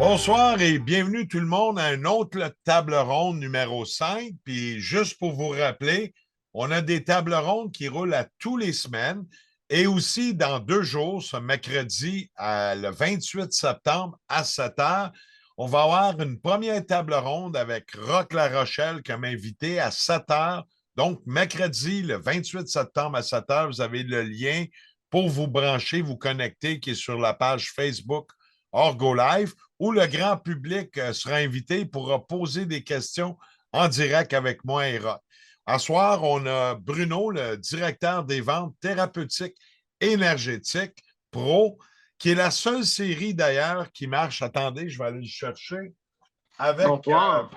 Bonsoir et bienvenue tout le monde à une autre table ronde numéro 5. Puis juste pour vous rappeler, on a des tables rondes qui roulent à tous les semaines et aussi dans 2 jours, ce mercredi, le 28 septembre à 7 heures, on va avoir une première table ronde avec Roch La Rochelle comme invité à 7 heures. Donc, mercredi, le 28 septembre à 7 heures, vous avez le lien pour vous brancher, vous connecter qui est sur la page Facebook Orgo Live où le grand public sera invité et pourra poser des questions en direct avec moi et Roch. À soir, on a Bruno, le directeur des ventes thérapeutiques énergétiques pro, qui est la seule série d'ailleurs qui marche. Attendez, je vais aller le chercher avec, Bonsoir.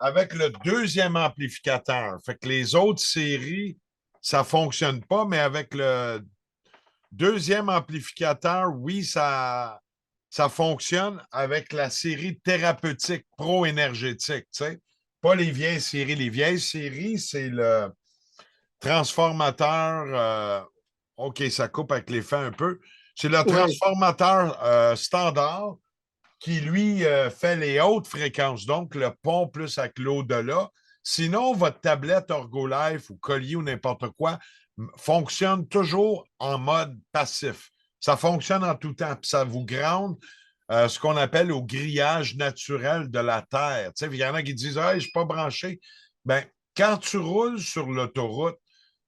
avec le deuxième amplificateur. Fait que les autres séries, ça ne fonctionne pas, mais avec le deuxième amplificateur, oui, ça fonctionne avec la série thérapeutique pro-énergétique, tu sais. Pas les vieilles séries. Les vieilles séries, c'est le transformateur. OK, ça coupe avec les fins un peu. C'est le Oui. transformateur standard qui, lui, fait les hautes fréquences, donc le pont plus avec l'au-delà. Sinon, votre tablette Orgolife ou collier ou n'importe quoi fonctionne toujours en mode passif. Ça fonctionne en tout temps, puis ça vous ground ce qu'on appelle au grillage naturel de la Terre. Tu sais, il y en a qui disent « Hey, je ne suis pas branché. » Ben, quand tu roules sur l'autoroute,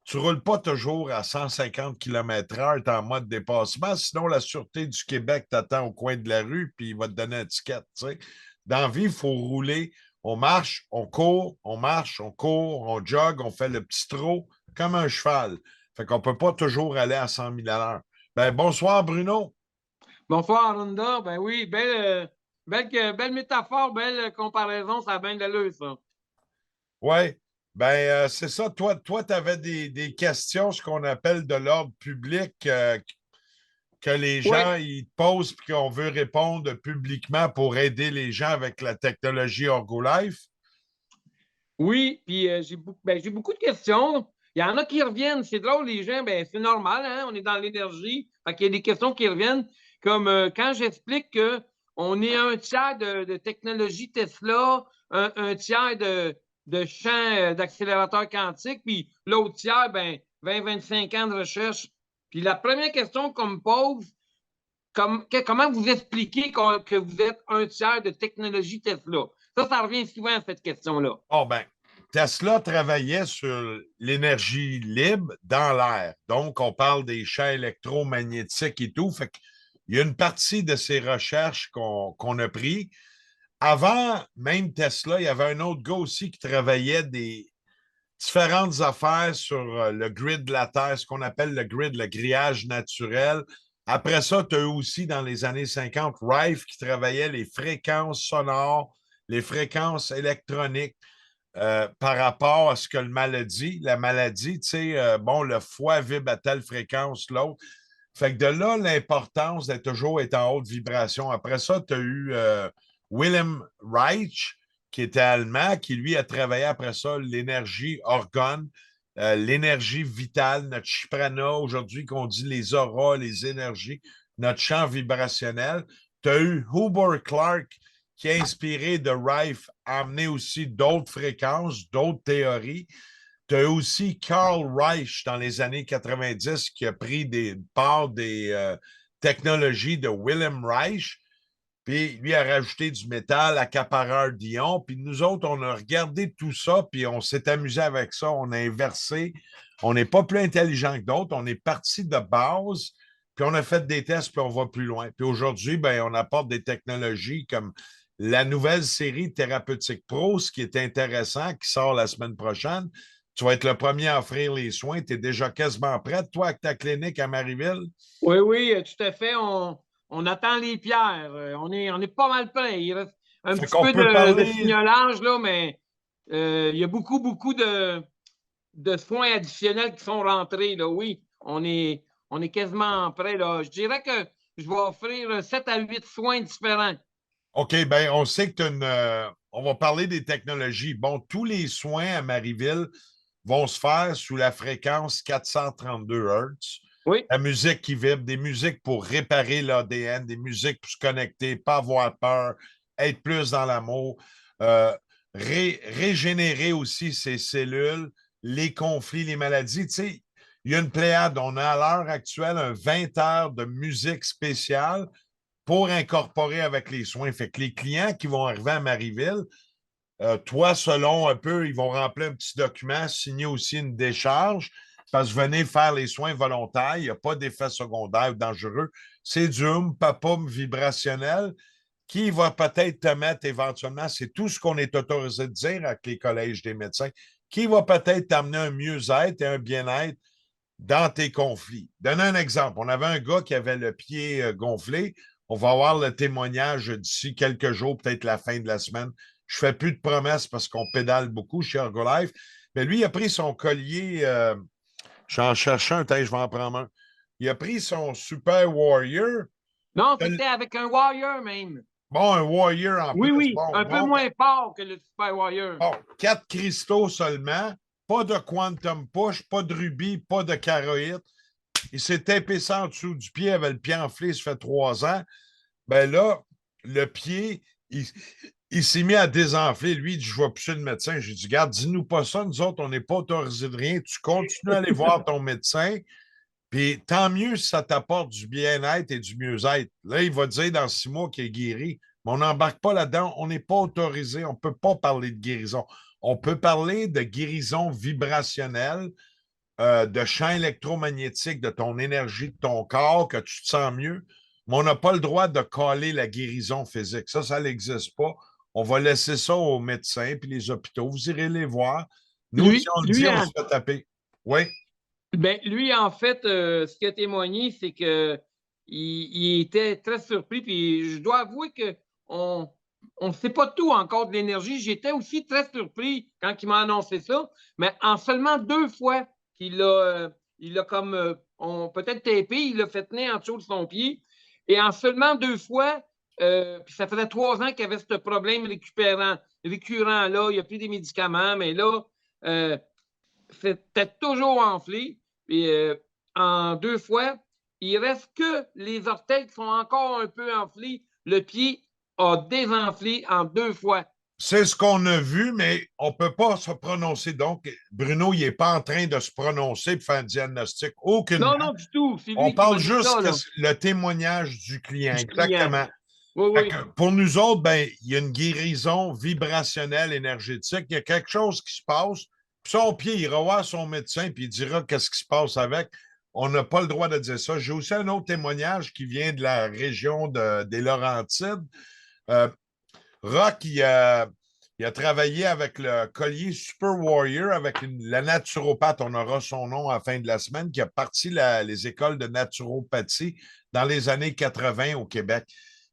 tu ne roules pas toujours à 150 km/h, tu es en mode dépassement, sinon la Sûreté du Québec t'attend au coin de la rue puis il va te donner un ticket. Tu sais. Dans la vie, il faut rouler. On marche, on court, on marche, on court, on jogue, on fait le petit trot comme un cheval. Fait qu'on ne peut pas toujours aller à 100 000 à l'heure. Ben, bonsoir, Bruno. Bonsoir, Arunda. Ben oui, belle métaphore, belle comparaison, ça a bien de l'allure, ça. Oui. Ben, c'est ça. Toi, tu avais des questions, ce qu'on appelle de l'ordre public, que les Oui, gens ils te posent et qu'on veut répondre publiquement pour aider les gens avec la technologie Orgolife. oui, puis j'ai beaucoup de questions. Il y en a qui reviennent. C'est drôle, les gens, ben c'est normal, hein? On est dans l'énergie. Fait qu'il y a des questions qui reviennent. Comme quand j'explique qu'on est un tiers de technologie Tesla, un tiers de champ d'accélérateur quantique, puis l'autre tiers, ben 20-25 ans de recherche. Puis la première question qu'on me pose, comment vous expliquez que vous êtes un tiers de technologie Tesla? Ça revient souvent à cette question-là. Oh ben, Tesla travaillait sur l'énergie libre dans l'air. Donc, on parle des champs électromagnétiques et tout. Fait qu'il y a une partie de ces recherches qu'on a pris. Avant même Tesla, il y avait un autre gars aussi qui travaillait des différentes affaires sur le grid de la Terre, ce qu'on appelle le grid, le grillage naturel. Après ça, tu as eu aussi dans les années 50 Rife qui travaillait les fréquences sonores, les fréquences électroniques par rapport à ce que la maladie, tu sais, bon, le foie vibre à telle fréquence, l'autre. Fait que de là, l'importance d'être toujours être en haute vibration. Après ça, tu as eu Wilhelm Reich, qui était allemand, qui lui a travaillé après ça l'énergie orgone, l'énergie vitale, notre chiprana, aujourd'hui qu'on dit les auras, les énergies, notre champ vibrationnel. Tu as eu Huber Clark, qui a inspiré de Rife, a amené aussi d'autres fréquences, d'autres théories. Tu as aussi Carl Reich dans les années 90 qui a pris des parts des technologies de Wilhelm Reich, puis lui a rajouté du métal, accapareur d'ion. Puis nous autres, on a regardé tout ça, puis on s'est amusé avec ça. On a inversé. On n'est pas plus intelligent que d'autres. On est parti de base, puis on a fait des tests, puis on va plus loin. Puis aujourd'hui, ben, on apporte des technologies comme la nouvelle série Thérapeutique Pro, ce qui est intéressant, qui sort la semaine prochaine. Tu vas être le premier à offrir les soins. Tu es déjà quasiment prête, toi, avec ta clinique à Marieville? Oui, oui, tout à fait. On attend les pierres. On est pas mal prêt. Il reste un Fait petit qu'on peu peut de parler. fignolage, là, mais il y a beaucoup de soins additionnels qui sont rentrés. Là. Oui, on est quasiment prêt. Là. Je dirais que je vais offrir 7 à 8 soins différents. OK, ben on sait que tu on va parler des technologies. Bon, tous les soins à Marieville vont se faire sous la fréquence 432 Hz. Oui. La musique qui vibre, des musiques pour réparer l'ADN, des musiques pour se connecter, pas avoir peur, être plus dans l'amour, régénérer aussi ses cellules, les conflits, les maladies. Tu sais, il y a une pléiade. On a à l'heure actuelle un 20 heures de musique spéciale pour incorporer avec les soins. Fait que les clients qui vont arriver à Marieville, toi, selon un peu, ils vont remplir un petit document, signer aussi une décharge, parce que venez faire les soins volontaires, il n'y a pas d'effet secondaire ou dangereux. C'est du papa vibrationnel qui va peut-être te mettre éventuellement, c'est tout ce qu'on est autorisé de dire avec les collèges des médecins, qui va peut-être t'amener un mieux-être et un bien-être dans tes conflits. Donne un exemple. On avait un gars qui avait le pied gonflé. On va avoir le témoignage d'ici quelques jours, peut-être la fin de la semaine. Je ne fais plus de promesses parce qu'on pédale beaucoup chez Ergolife. Mais lui, il a pris son collier. J'en cherchais un, je vais en prendre un. Il a pris son Super Warrior. Non, c'était avec un Warrior même. Bon, un Warrior en Oui, plus. oui, Bon, un peu bon, moins fort que le Super Warrior. bon, 4 cristaux seulement. Pas de quantum push, pas de rubis, pas de caroïde. Il s'est tapé ça en dessous du pied, avait le pied enflé, ça fait 3 ans. Ben là, le pied, il s'est mis à désenfler. Lui, il dit, je vois plus le médecin. J'ai dit, garde, dis-nous pas ça. Nous autres, on n'est pas autorisé de rien. Tu continues à aller voir ton médecin. Puis tant mieux si ça t'apporte du bien-être et du mieux-être. Là, il va dire dans 6 mois qu'il est guéri. Mais on n'embarque pas là-dedans. On n'est pas autorisé. On ne peut pas parler de guérison. On peut parler de guérison vibrationnelle, de champ électromagnétique de ton énergie, de ton corps, que tu te sens mieux. Mais on n'a pas le droit de coller la guérison physique. Ça n'existe pas. On va laisser ça aux médecins puis les hôpitaux. Vous irez les voir. Nous, si Lui, on le dit, lui, on en, se fait taper. Oui. ben, lui, en fait, ce qui a témoigné, c'est que il était très surpris. Puis je dois avouer que on ne sait pas tout encore de l'énergie. J'étais aussi très surpris quand il m'a annoncé ça. Mais en seulement 2 fois il a comme peut-être tapé, il l'a fait tenir en dessous de son pied. Et en seulement 2 fois, puis ça faisait 3 ans qu'il avait ce problème récurrent là. Il a pris des médicaments, mais là, c'était toujours enflé. Et en 2 fois, il reste que les orteils qui sont encore un peu enflés. Le pied a désenflé en 2 fois. C'est ce qu'on a vu, mais on ne peut pas se prononcer. Donc, Bruno, il n'est pas en train de se prononcer pour faire un diagnostic. Aucunement. Non, non, du tout. C'est On lui qui parle m'a dit juste ça, que là, le témoignage du client. du client. Exactement. Oui, Fait oui. que pour nous autres, ben, il y a une guérison vibrationnelle, énergétique. Il y a quelque chose qui se passe. Puis son pied, il ira voir son médecin puis il dira qu'est-ce qui se passe avec. On n'a pas le droit de dire ça. J'ai aussi un autre témoignage qui vient de la région des Laurentides. Euh, Rock, il a travaillé avec le collier Super Warrior, avec la naturopathe, on aura son nom à la fin de la semaine, qui a parti les écoles de naturopathie dans les années 80 au Québec.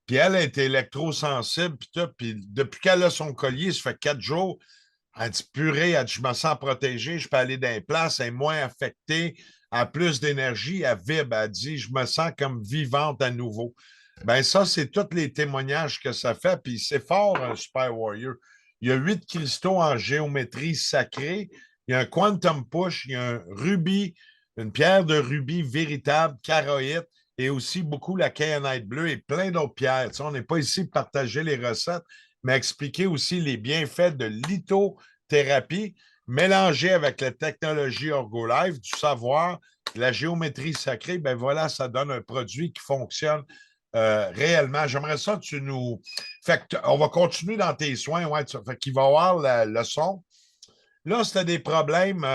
Puis elle a été électrosensible, puis tout. Puis depuis qu'elle a son collier, ça fait 4 jours, elle dit purée, elle dit, je me sens protégée, je peux aller dans les places, elle est moins affectée, elle a plus d'énergie, elle vibre, elle dit, je me sens comme vivante à nouveau. Ben ça, c'est tous les témoignages que ça fait, puis c'est fort, un Super Warrior. Il y a 8 cristaux en géométrie sacrée, il y a un quantum push, il y a un rubis, une pierre de rubis véritable, charoïte, et aussi beaucoup la kyanite bleue et plein d'autres pierres. Tu sais, on n'est pas ici pour partager les recettes, mais expliquer aussi les bienfaits de lithothérapie mélangée avec la technologie Orgolife, du savoir, de la géométrie sacrée. Ben voilà, ça donne un produit qui fonctionne réellement. J'aimerais ça que tu nous. Fait que on va continuer dans tes soins. Ouais, fait qu'il va y avoir le son. Là, c'était des problèmes,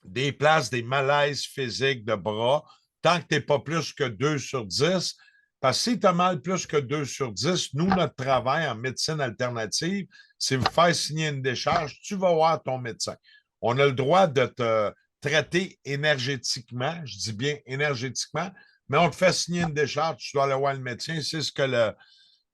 des places, des malaises physiques de bras, tant que tu n'es pas plus que 2 sur 10. Parce que si tu as mal plus que 2 sur 10, nous, notre travail en médecine alternative, c'est vous faire signer une décharge. Tu vas voir ton médecin. On a le droit de te traiter énergétiquement, je dis bien énergétiquement, mais on te fait signer une décharge, tu dois aller voir le médecin. C'est ce que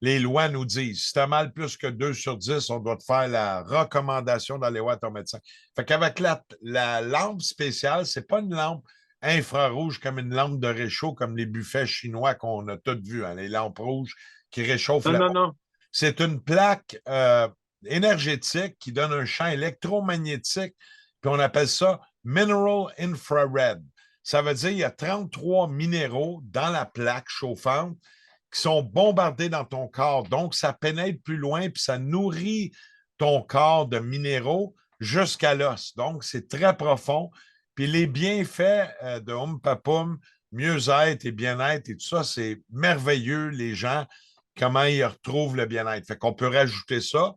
les lois nous disent. Si tu as mal plus que 2 sur 10, on doit te faire la recommandation d'aller voir ton médecin. Fait qu'avec la lampe spéciale, c'est pas une lampe infrarouge comme une lampe de réchaud, comme les buffets chinois qu'on a tous vus, hein, les lampes rouges qui réchauffent Non, la. non, non. C'est une plaque énergétique qui donne un champ électromagnétique, puis on appelle ça Mineral Infrared. Ça veut dire qu'il y a 33 minéraux dans la plaque chauffante qui sont bombardés dans ton corps. Donc, ça pénètre plus loin puis ça nourrit ton corps de minéraux jusqu'à l'os. Donc, c'est très profond. Puis les bienfaits de Ompapum, mieux-être et bien-être et tout ça, c'est merveilleux, les gens, comment ils retrouvent le bien-être. Fait qu'on peut rajouter ça.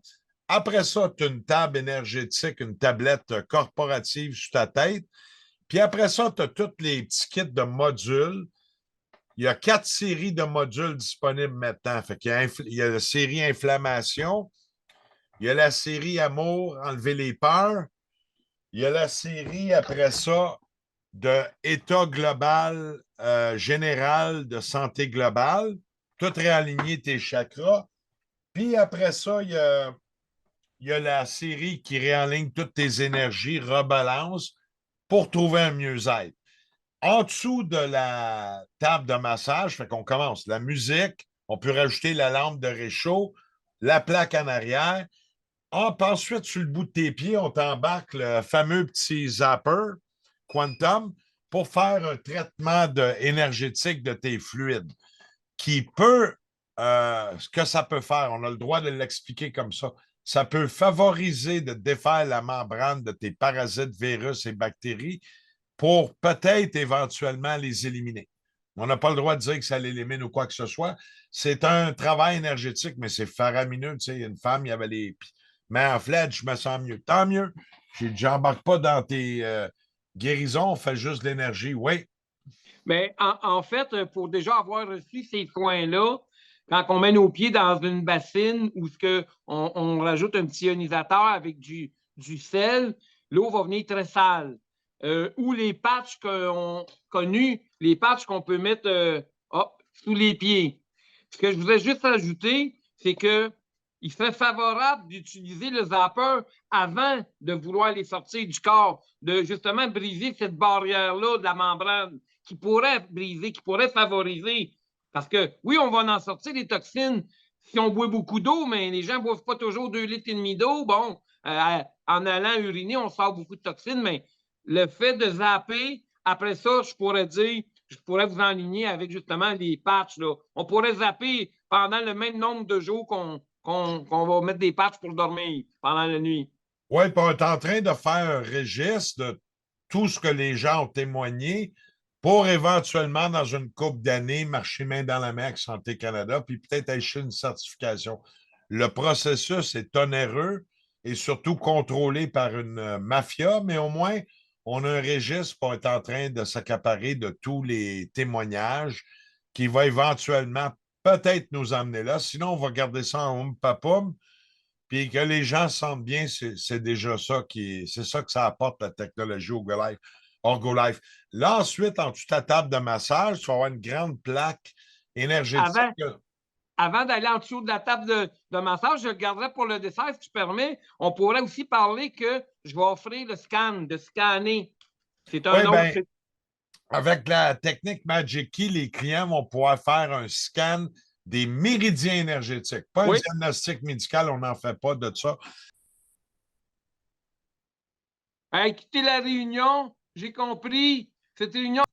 Après ça, tu as une table énergétique, une tablette corporative sur ta tête. Puis après ça, tu as tous les petits kits de modules. Il y a 4 séries de modules disponibles maintenant. Fait qu'il y a, il y a la série Inflammation, il y a la série Amour, Enlever les peurs, il y a la série après ça de État global général de santé globale, tout réaligner tes chakras. Puis après ça, il y a la série qui réaligne toutes tes énergies, rebalance pour trouver un mieux-être. En dessous de la table de massage, fait qu'on commence la musique, on peut rajouter la lampe de réchaud, la plaque en arrière. Ensuite, sur le bout de tes pieds, on t'embarque le fameux petit zapper Quantum pour faire un traitement énergétique de tes fluides qui peut, ce que ça peut faire, on a le droit de l'expliquer comme ça peut favoriser de défaire la membrane de tes parasites, virus et bactéries pour peut-être éventuellement les éliminer. On n'a pas le droit de dire que ça l'élimine ou quoi que ce soit. C'est un travail énergétique, mais c'est faramineux. Tu sais, une femme, il y avait les mains en flèche, je me sens mieux. Tant mieux. J'embarque pas dans tes guérisons, on fait juste de l'énergie. Oui. Mais en fait, pour déjà avoir reçu ces soins-là, quand on met nos pieds dans une bassine où on rajoute un petit ionisateur avec du sel, l'eau va venir très sale. Ou les patchs qu'on connus, les patchs qu'on peut mettre sous les pieds. Ce que je voudrais juste ajouter, c'est que il serait favorable d'utiliser le zapper avant de vouloir les sortir du corps, de justement briser cette barrière-là de la membrane qui pourrait briser, qui pourrait favoriser. Parce que oui, on va en sortir des toxines si on boit beaucoup d'eau, mais les gens ne boivent pas toujours 2,5 litres d'eau. Bon, en allant uriner, on sort beaucoup de toxines, mais le fait de zapper, après ça, je pourrais dire, je pourrais vous enligner avec justement les patchs. Là. On pourrait zapper pendant le même nombre de jours qu'on va mettre des patchs pour dormir pendant la nuit. Oui, puis on est en train de faire un registre de tout ce que les gens ont témoigné pour éventuellement, dans une couple d'années, marcher main dans la main avec Santé Canada, puis peut-être acheter une certification. Le processus est onéreux et surtout contrôlé par une mafia, mais au moins, on a un registre pour être en train de s'accaparer de tous les témoignages qui va éventuellement peut-être nous emmener là. Sinon, on va garder ça en papum puis que les gens se sentent bien, c'est déjà ça c'est ça que ça apporte la technologie au Life. Là, ensuite, en dessous de ta table de massage, tu vas avoir une grande plaque énergétique. Avant d'aller en dessous de la table de massage, je le garderai pour le dessert, si tu permets. On pourrait aussi parler que je vais offrir le scan, de scanner. C'est un Oui, autre. ben, avec la technique Magic Key, les clients vont pouvoir faire un scan des méridiens énergétiques. Pas un Oui. diagnostic médical, on n'en fait pas de ça. Quitter la réunion, j'ai compris. Cette réunion.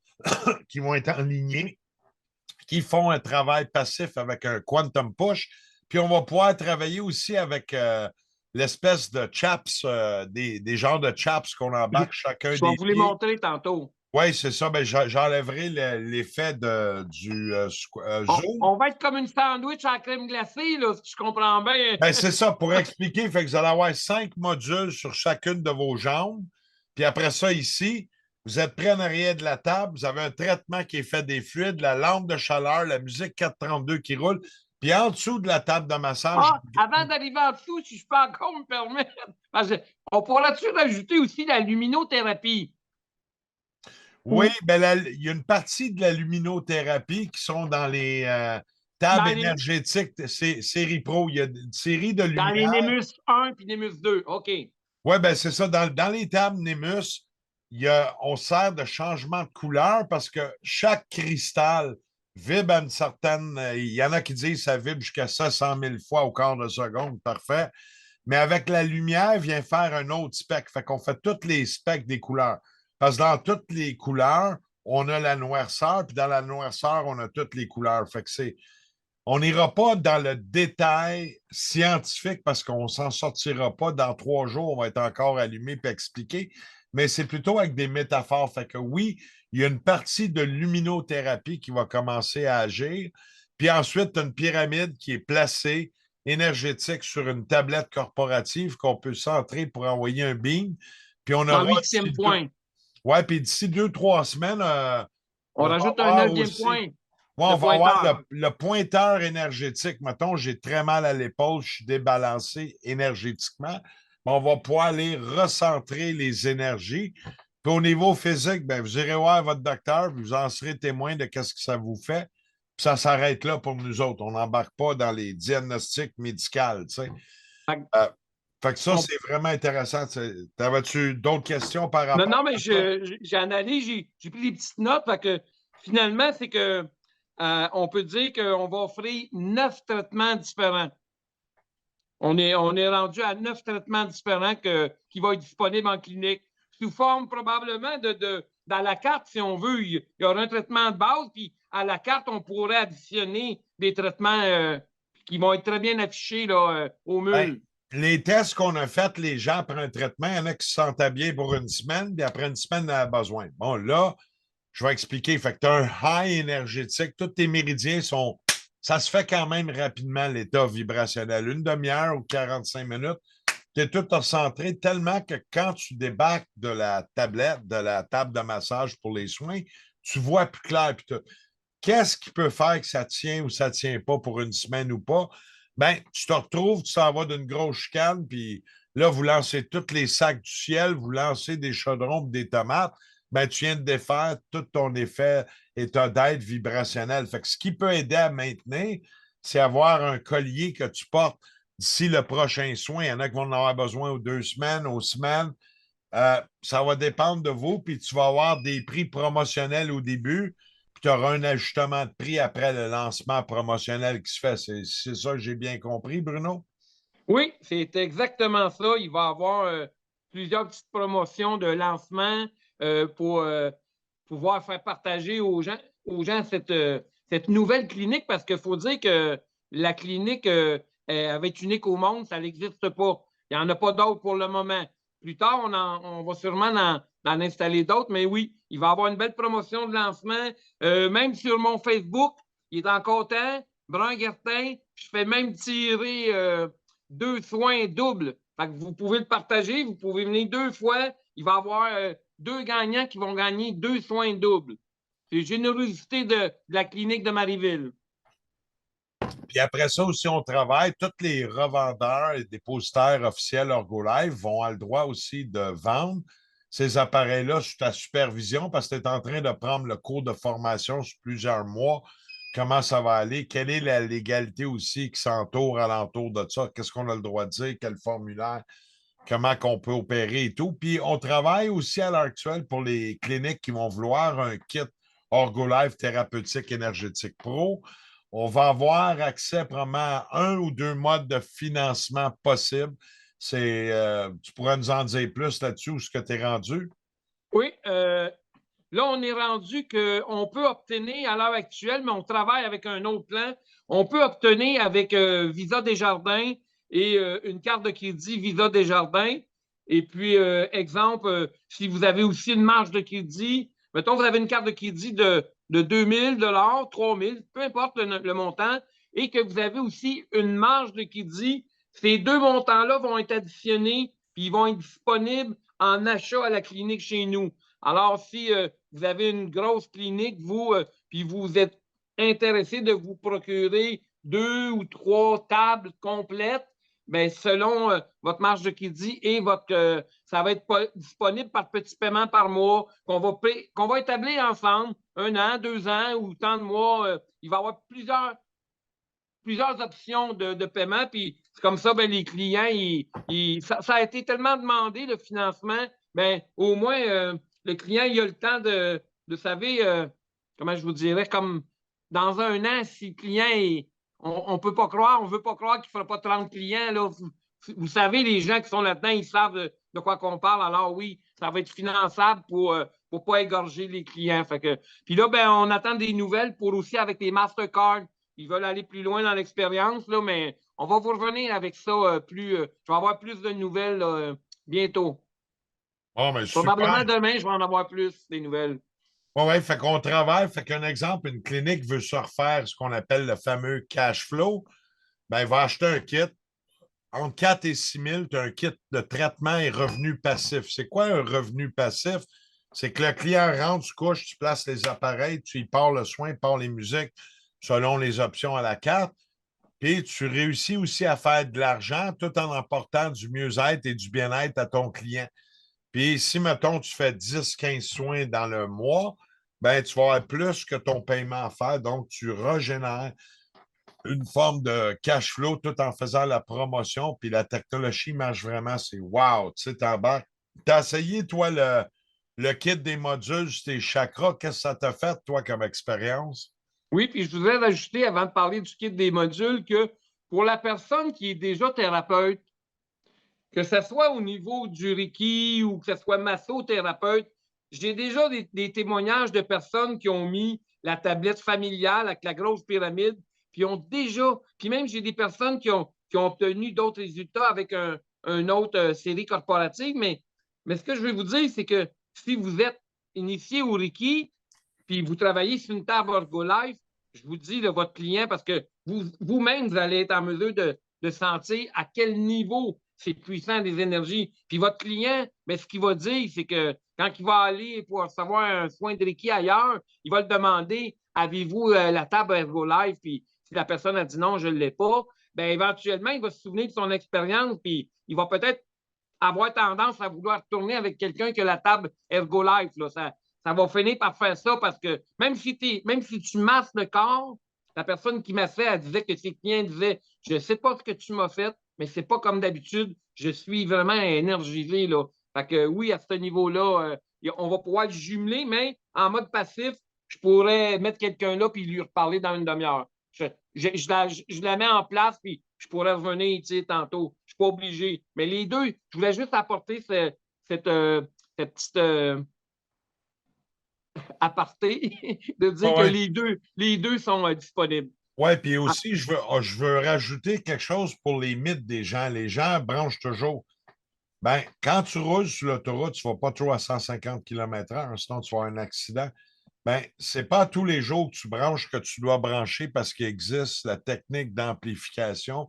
Qui vont être en ligne, qui font un travail passif avec un quantum push. Puis on va pouvoir travailler aussi avec l'espèce de chaps, des genres de chaps qu'on embarque chacun Je vais des vous les pieds. montrer tantôt. Oui, c'est ça. Ben, j'enlèverai l'effet du Zoom. On va être comme une sandwich à la crème glacée, là, si je comprends bien. Ben, c'est ça, pour expliquer, fait que vous allez avoir 5 modules sur chacune de vos jambes. Puis après ça, ici, vous êtes prêt en arrière de la table, vous avez un traitement qui est fait des fluides, la lampe de chaleur, la musique 432 qui roule. Puis en dessous de la table de massage. Avant d'arriver en dessous, si je peux encore me permettre, on pourrait-tu rajouter aussi la luminothérapie? Oui, ben il y a une partie de la luminothérapie qui sont dans les tables énergétiques, série Pro. Il y a une série de lumière. Dans les Nemus 1 puis Nemus 2. OK. Oui, ben c'est ça. Dans les tables Nemus, on sert de changement de couleur parce que chaque cristal vibre à une certaine. Il y en a qui disent que ça vibre jusqu'à 500 000 fois au quart de seconde. Parfait. Mais avec la lumière, vient faire un autre spectre. Fait qu'on fait tous les spectres des couleurs. Parce que dans toutes les couleurs, on a la noirceur, puis dans la noirceur, on a toutes les couleurs. Fait que on n'ira pas dans le détail scientifique parce qu'on ne s'en sortira pas. Dans 3 jours, on va être encore allumé et expliqué, mais c'est plutôt avec des métaphores. Fait que oui, il y a une partie de luminothérapie qui va commencer à agir. Puis ensuite, tu as une pyramide qui est placée énergétique sur une tablette corporative qu'on peut centrer pour envoyer un beam. Puis on En aura huitième point. ouais, puis d'ici 2, 3 semaines, On on va rajoute un avoir neuvième aussi point, ouais, le on va avoir pointeur. le pointeur énergétique. Mettons, j'ai très mal à l'épaule, je suis débalancé énergétiquement. On va pouvoir aller recentrer les énergies. Puis au niveau physique, ben, vous irez voir votre docteur, vous en serez témoin de ce que ça vous fait. Puis ça s'arrête là pour nous autres. On n'embarque pas dans les diagnostics médicaux. Tu sais. Euh, fait que ça, On- c'est vraiment intéressant. T'avais-tu d'autres questions par Non, rapport non, mais à ça? j'ai analysé, j'ai pris des petites notes. Fait que finalement, c'est que on peut dire qu'on va offrir 9 traitements différents. On est rendu à 9 traitements différents qui vont être disponibles en clinique, sous forme probablement dans la carte, si on veut. Il y aura un traitement de base, puis à la carte, on pourrait additionner des traitements qui vont être très bien affichés là, au Ben, mule. les tests qu'on a faits, les gens après un traitement, il y en a qui se sentent bien pour une semaine, puis après une semaine, on a besoin. Bon, là, je vais expliquer. Fait que tu as un high énergétique, tous tes méridiens sont. Ça se fait quand même rapidement, l'état vibrationnel. Une demi-heure ou 45 minutes, tu es tout recentré tellement que quand tu débarques de la tablette, de la table de massage pour les soins, tu vois plus clair. Puis qu'est-ce qui peut faire que ça tient ou ça ne tient pas pour une semaine ou pas? Ben, tu te retrouves, tu t'en vas d'une grosse chicane, puis là, vous lancez tous les sacs du ciel, vous lancez des chaudrons des tomates, ben, tu viens de défaire tout ton effet état d'être vibrationnel. Fait que ce qui peut aider à maintenir, c'est avoir un collier que tu portes d'ici le prochain soin. Il y en a qui vont en avoir besoin aux 2 semaines, aux semaines. Ça va dépendre de vous, puis tu vas avoir des prix promotionnels au début, puis tu auras un ajustement de prix après le lancement promotionnel qui se fait. C'est ça que j'ai bien compris, Bruno? Oui, c'est exactement ça. Il va y avoir plusieurs petites promotions de lancement pour pouvoir faire partager aux gens cette nouvelle clinique parce qu'il faut dire que la clinique va être unique au monde, ça n'existe pas. Il n'y en a pas d'autres pour le moment. Plus tard, on va sûrement en installer d'autres, mais oui, il va y avoir une belle promotion de lancement. Même sur mon Facebook, il est encore temps. Brun Gertin, je fais même tirer 2 soins doubles. Fait que vous pouvez le partager, vous pouvez venir 2 fois. Il va y avoir 2 gagnants qui vont gagner 2 soins doubles. C'est générosité de la clinique de Marieville. Puis après ça aussi, on travaille. Tous les revendeurs et dépositaires officiels Orgolife vont avoir le droit aussi de vendre ces appareils-là sous ta supervision parce que tu es en train de prendre le cours de formation sur plusieurs mois. Comment ça va aller? Quelle est la légalité aussi qui s'entoure alentour de ça? Qu'est-ce qu'on a le droit de dire? Quel formulaire? Comment qu'on peut opérer et tout. Puis on travaille aussi à l'heure actuelle pour les cliniques qui vont vouloir un kit Orgolife thérapeutique énergétique pro. On va avoir accès probablement à 1 ou 2 modes de financement possibles. Tu pourrais nous en dire plus là-dessus où ce que tu es rendu? Oui, là, on est rendu qu'on peut obtenir à l'heure actuelle, mais on travaille avec un autre plan. On peut obtenir avec Visa Desjardins et une carte de crédit Visa Desjardins. Et puis, exemple, si vous avez aussi une marge de crédit, mettons, vous avez une carte de crédit de 2000 3 000, peu importe le montant, et que vous avez aussi une marge de crédit, ces 2 montants-là vont être additionnés, puis ils vont être disponibles en achat à la clinique chez nous. Alors, si vous avez une grosse clinique, vous, puis vous êtes intéressé de vous procurer 2 ou 3 tables complètes, bien, selon votre marge de crédit et ça va être disponible par petit paiement par mois qu'on va établir ensemble, 1 an, 2 ans ou tant de mois. Il va y avoir plusieurs options de paiement. Puis c'est comme ça, ben, les clients, ça a été tellement demandé, le financement, ben, au moins, le client, il a le temps de savez, comment je vous dirais, comme dans 1 an, si le client on ne peut pas croire, on ne veut pas croire qu'il ne fera pas 30 clients. Là. Vous savez, les gens qui sont là-dedans, ils savent de quoi qu'on parle. Alors oui, ça va être finançable pour pour pas égorger les clients. Puis là, ben, on attend des nouvelles pour aussi avec les Mastercard. Ils veulent aller plus loin dans l'expérience, là, mais on va vous revenir avec ça plus. Je vais avoir plus de nouvelles bientôt. Oh, mais Probablement super. demain, je vais en avoir plus des nouvelles. Oui, ouais, fait qu'on travaille. Fait qu'un exemple, une clinique veut se refaire ce qu'on appelle le fameux cash flow. Ben, il va acheter un kit. Entre 4 et 6 000, tu as un kit de traitement et revenu passif. C'est quoi un revenu passif? C'est que le client rentre, tu couches, tu places les appareils, tu y pars le soin, pars les musiques selon les options à la carte. Puis tu réussis aussi à faire de l'argent tout en apportant du mieux-être et du bien-être à ton client. Puis si, mettons, tu fais 10, 15 soins dans le mois, ben, tu vas avoir plus que ton paiement à faire. Donc, tu régénères une forme de cash flow tout en faisant la promotion. Puis la technologie marche vraiment. C'est wow, tu sais, t'embarques. T'as essayé, toi, le kit des modules, tes chakras. Qu'est-ce que ça t'a fait, toi, comme expérience? Oui, puis je voudrais rajouter, avant de parler du kit des modules, que pour la personne qui est déjà thérapeute, que ce soit au niveau du Reiki ou que ce soit massothérapeute, j'ai déjà des témoignages de personnes qui ont mis la tablette familiale avec la grosse pyramide, puis ont déjà, puis même j'ai des personnes qui ont obtenu d'autres résultats avec un autre série corporative, mais ce que je veux vous dire, c'est que si vous êtes initié au Reiki, puis vous travaillez sur une table Ergolife, je vous dis de votre client, parce que vous-même, vous allez être en mesure de sentir à quel niveau c'est puissant des énergies. Puis votre client, mais ce qu'il va dire, c'est que quand il va aller pour recevoir un soin de Reiki ailleurs, il va le demander, avez-vous la table Ergolife? Puis si la personne a dit non, je ne l'ai pas, bien éventuellement, il va se souvenir de son expérience, puis il va peut-être avoir tendance à vouloir tourner avec quelqu'un qui a la table Ergolife. Là. Ça va finir par faire ça parce que même si tu masses le corps, la personne qui massait, elle disait que ses clients disaient je ne sais pas ce que tu m'as fait, mais c'est pas comme d'habitude. Je suis vraiment énergisé. Là. Fait que oui, à ce niveau-là, on va pouvoir le jumeler, mais en mode passif, je pourrais mettre quelqu'un là et lui reparler dans une demi-heure. Je la mets en place, puis je pourrais revenir tantôt. Je ne suis pas obligé. Mais les deux, je voulais juste apporter cette, cette petite aparté de dire que Oui, les deux sont disponibles. ouais, puis Ah, aussi, je veux rajouter quelque chose pour les mythes des gens. Les gens branchent toujours. Ben, quand tu roules sur l'autoroute, tu ne vas pas trop à 150 km/h, sinon tu vas avoir un accident. Ben, c'est pas tous les jours que tu branches que tu dois brancher parce qu'il existe la technique d'amplification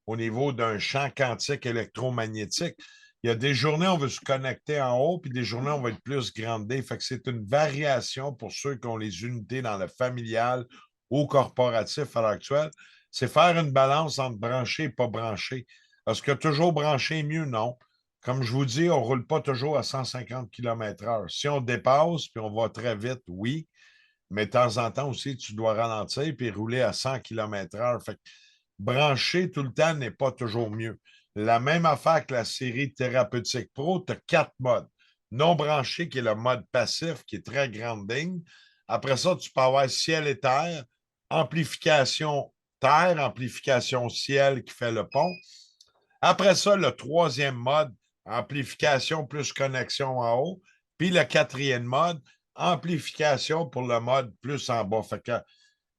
au niveau d'un champ quantique électromagnétique. Il y a des journées, on veut se connecter en haut, puis des journées, on va être plus grandé. Fait que c'est une variation pour ceux qui ont les unités dans le familial ou corporatif à l'heure actuelle. C'est faire une balance entre branché et pas branché. Est-ce que toujours branché est mieux? Non. Comme je vous dis, on ne roule pas toujours à 150 km/h. Si on dépasse puis on va très vite, oui, mais de temps en temps aussi, tu dois ralentir puis rouler à 100 km/h. Fait que brancher tout le temps n'est pas toujours mieux. La même affaire que la série Thérapeutique Pro, tu as 4 modes. Non branché, qui est le mode passif, qui est très grounding. Après ça, tu peux avoir ciel et terre, amplification terre, amplification ciel qui fait le pont. Après ça, le troisième mode, amplification plus connexion en haut. Puis le quatrième mode, amplification pour le mode plus en bas. Fait que,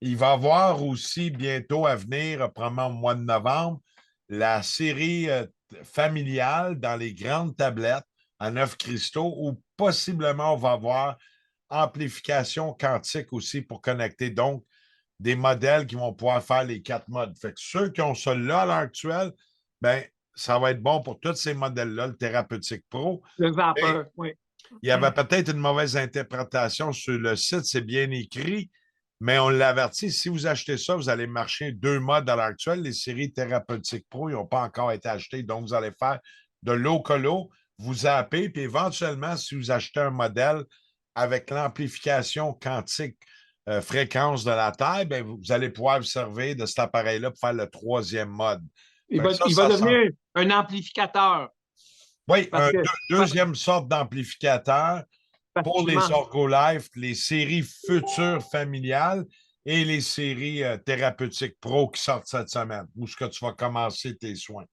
il va y avoir aussi bientôt à venir, probablement au mois de novembre, la série familiale dans les grandes tablettes à 9 cristaux où possiblement on va avoir amplification quantique aussi pour connecter. Donc, des modèles qui vont pouvoir faire les 4 modes. Fait que ceux qui ont ça là à l'heure actuelle, ben, ça va être bon pour tous ces modèles-là, le Thérapeutique Pro. le Et vapeur, oui. il y avait peut-être une mauvaise interprétation sur le site, c'est bien écrit, mais on l'avertit, si vous achetez ça, vous allez marcher 2 modes à l'heure actuelle. Les séries Thérapeutique Pro, ils n'ont pas encore été achetées, donc vous allez faire de l'eau colo, vous zappez, puis éventuellement, si vous achetez un modèle avec l'amplification quantique fréquence de la Terre, ben, vous allez pouvoir vous servir de cet appareil-là pour faire le troisième mode. Fait que Il va ça sent. devenir un amplificateur. Oui, Parce que, deuxième sorte d'amplificateur parce pour qu'il les manque. Orgolife, les séries futures familiales et les séries thérapeutiques pro qui sortent cette semaine, où est-ce que tu vas commencer tes soins.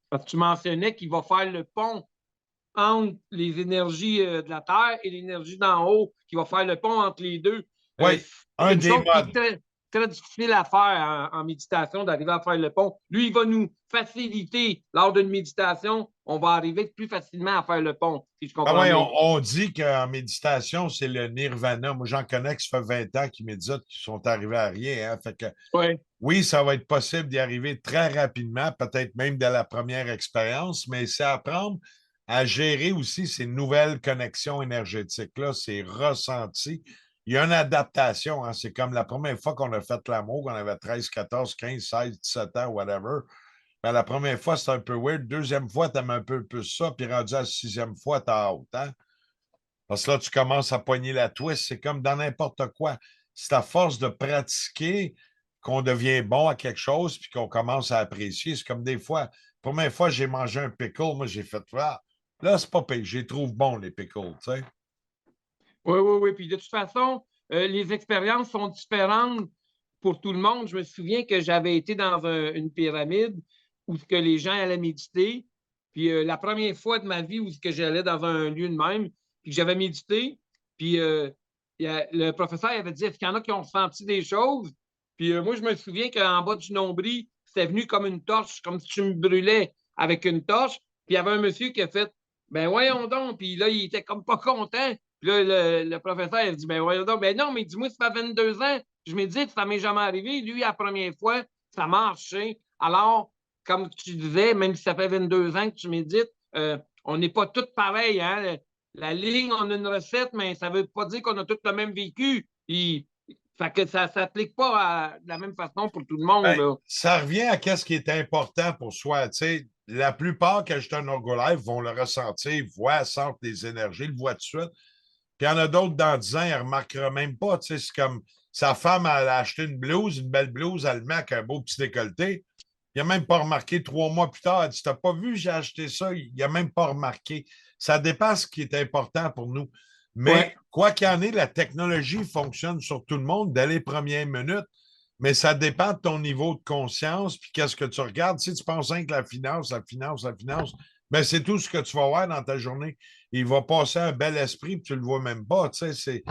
Parce que tu mentionnais qu'il va faire le pont entre les énergies de la Terre et l'énergie d'en haut, qui va faire le pont entre les deux. Oui, C'est un une des chose qui est modes. très, très difficile à faire en méditation, d'arriver à faire le pont. Lui, il va nous faciliter. Lors d'une méditation, on va arriver plus facilement à faire le pont, si je Ah comprends ouais, bien. on dit qu'en méditation, c'est le nirvana. Moi, j'en connais qui ça fait 20 ans qui méditent, qui sont arrivés à rien. Hein. Fait que Oui. oui, ça va être possible d'y arriver très rapidement, peut-être même dès la première expérience, mais c'est apprendre à gérer aussi ces nouvelles connexions énergétiques-là, ces ressentis. Il y a une adaptation. Hein. C'est comme la première fois qu'on a fait l'amour, qu'on avait 13, 14, 15, 16, 17 ans, whatever. Ben, la première fois, c'est un peu weird. Deuxième fois, tu aimes un peu plus ça. Puis rendu à la sixième fois, tu as hâte. Hein? Parce que là, tu commences à pogner la twist. C'est comme dans n'importe quoi. C'est à force de pratiquer qu'on devient bon à quelque chose puis qu'on commence à apprécier. C'est comme des fois, la première fois, j'ai mangé un pickle. Moi, j'ai fait, ah, là, c'est pas pire. Je les trouve bons, les pickles. Tu sais. Oui, oui, oui. Puis de toute façon, les expériences sont différentes pour tout le monde. Je me souviens que j'avais été dans une pyramide où que les gens allaient méditer. Puis la première fois de ma vie où que j'allais dans un lieu de même, puis que j'avais médité, puis le professeur avait dit, est-ce qu'il y en a qui ont ressenti des choses? Puis moi, je me souviens qu'en bas du nombril, c'était venu comme une torche, comme si tu me brûlais avec une torche. Puis il y avait un monsieur qui a fait, ben voyons donc. Puis là, il était comme pas content. Puis là, le professeur, il dit, ben voyons donc, ben non, mais dis-moi, ça fait 22 ans, je médite, ça m'est jamais arrivé. Lui, la première fois, ça a marché. Alors, comme tu disais, même si ça fait 22 ans que tu médites, on n'est pas tous pareils. Hein? La ligne, on a une recette, mais ça ne veut pas dire qu'on a tous le même vécu. Fait que ça ne s'applique pas de la même façon pour tout le monde. Ben, Là. ça revient à ce qui est important pour soi. Tu sais, la plupart qui achètent un Orgolife vont le ressentir, voient, sentent des énergies, le voient tout de suite. Puis il y en a d'autres dans 10 ans, ils ne remarqueront même pas. Tu sais, c'est comme sa femme, elle a acheté une blouse, une belle blouse, elle le met avec un beau petit décolleté. Il n'a même pas remarqué 3 mois plus tard. Elle dit, t'as pas vu, j'ai acheté ça. Il n'a même pas remarqué. Ça dépasse ce qui est important pour nous. Mais Ouais. quoi qu'il en ait, la technologie fonctionne sur tout le monde dès les premières minutes. Mais ça dépend de ton niveau de conscience, puis qu'est-ce que tu regardes. Si tu penses rien que la finance, la finance, la finance, ben c'est tout ce que tu vas voir dans ta journée. Il va passer un bel esprit, puis tu ne le vois même pas. Tu sais,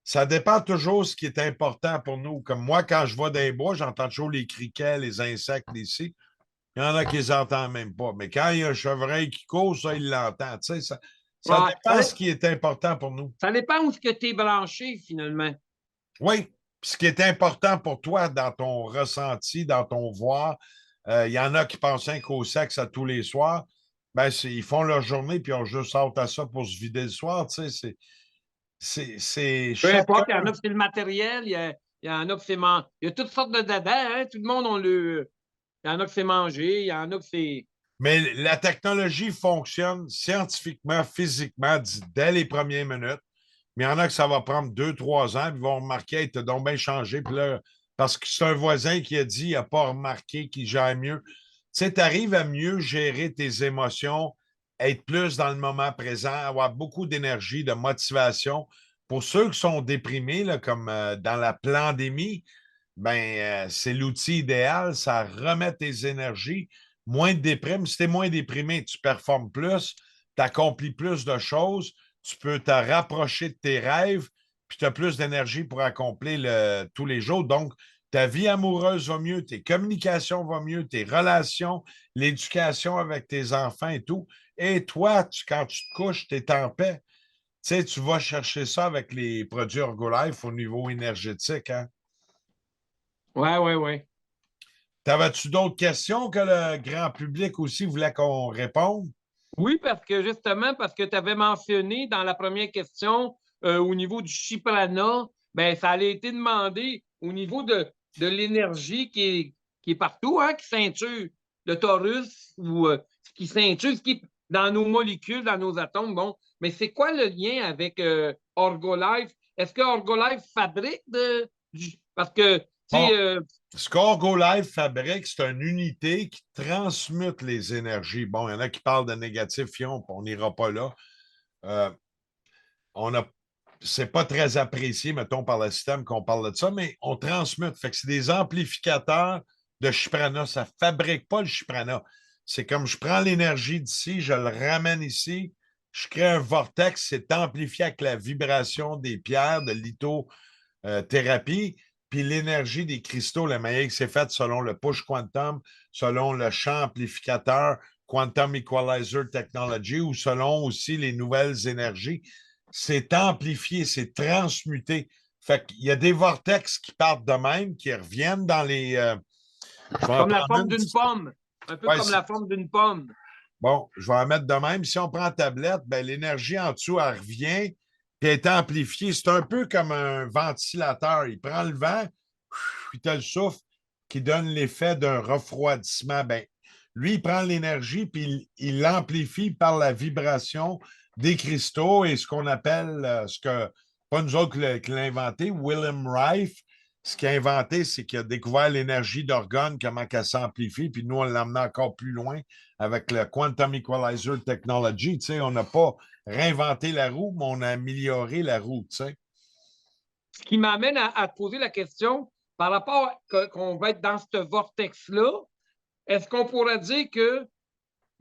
ça dépend toujours de ce qui est important pour nous. Comme moi, quand je vais dans les bois, j'entends toujours les criquets, les insectes, les ci. Il y en a qui les entendent même pas. Mais quand il y a un chevreuil qui court, ça, il l'entend. Tu sais, ça Ouais. dépend de ce qui est important pour nous. Ça dépend où ce que tu es branché, finalement. Oui, puis ce qui est important pour toi dans ton ressenti, dans ton voir, il y en a qui pensent rien qu'au sexe à tous les soirs. Ben, ils font leur journée puis ils ont juste hâte à ça pour se vider le soir. Tu sais, c'est Peu chacun. importe, il y en a que c'est le matériel, il y en a que c'est il y a toutes sortes de dada, hein? Tout le monde, il y en a que c'est manger, il y en a que c'est. Mais la technologie fonctionne scientifiquement, physiquement, dès les premières minutes. Mais il y en a que ça va prendre 2, 3 ans, puis ils vont remarquer, hey, t'as donc bien changé. Puis là, parce que c'est un voisin qui a dit, il n'a pas remarqué qu'il gère mieux. Tu sais, tu arrives à mieux gérer tes émotions, être plus dans le moment présent, avoir beaucoup d'énergie, de motivation. Pour ceux qui sont déprimés, là, comme dans la pandémie, ben, c'est l'outil idéal. Ça remet tes énergies, moins de déprime. Si tu es moins déprimé, tu performes plus, tu accomplis plus de choses, tu peux te rapprocher de tes rêves, puis tu as plus d'énergie pour accomplir tous les jours. Donc, ta vie amoureuse va mieux, tes communications vont mieux, tes relations, l'éducation avec tes enfants et tout. Et toi, quand tu te couches, tu es en paix. Tu sais, tu vas chercher ça avec les produits Herbalife au niveau énergétique. Hein? Ouais, ouais, ouais. T'avais-tu d'autres questions que le grand public aussi voulait qu'on réponde? Oui, parce que justement, parce que tu avais mentionné dans la première question au niveau du Chiprana, ben, ça allait été demandé au niveau de l'énergie qui est partout, hein, qui ceinture le torus ou qui ceinture, ce qui est dans nos molécules, dans nos atomes. Bon, mais c'est quoi le lien avec Orgolife? Est-ce que Orgolife fabrique parce que, tu Bon, sais, ce qu'Orgo Live fabrique, c'est une unité qui transmute les énergies. Bon, il y en a qui parlent de négatif ion, on n'ira pas là. Euh, on a, c'est pas très apprécié, mettons, par le système qu'on parle de ça, mais on transmute. Fait que c'est des amplificateurs de Chiprana. Ça ne fabrique pas le Chiprana. C'est comme je prends l'énergie d'ici, je le ramène ici, je crée un vortex, c'est amplifié avec la vibration des pierres de lithothérapie, puis l'énergie des cristaux, la manière que c'est fait selon le push quantum, selon le champ amplificateur, quantum equalizer technology, ou selon aussi les nouvelles énergies. C'est amplifié, c'est transmuté. Fait qu'il y a des vortex qui partent de même, qui reviennent dans les. Je vais en Comme la prendre forme une d'une petite. pomme. Un peu Ouais, comme la forme d'une pomme. bon, je vais en mettre de même. Si on prend la tablette, ben, l'énergie en dessous, elle revient, puis elle est amplifiée. C'est un peu comme un ventilateur. Il prend le vent, puis tu as le souffle qui donne l'effet d'un refroidissement. Ben, lui, il prend l'énergie, puis il l'amplifie par la vibration des cristaux et ce qu'on appelle, pas nous autres qui l'a inventé, Wilhelm Reich, ce qu'il a inventé, c'est qu'il a découvert l'énergie d'orgone, comment elle s'amplifie, puis nous, on l'a amené encore plus loin avec le Quantum Equalizer Technology. Tu sais, on n'a pas réinventé la roue, mais on a amélioré la roue. Tu sais. Ce qui m'amène à te poser la question, par rapport qu'on va être dans ce vortex-là, est-ce qu'on pourrait dire que,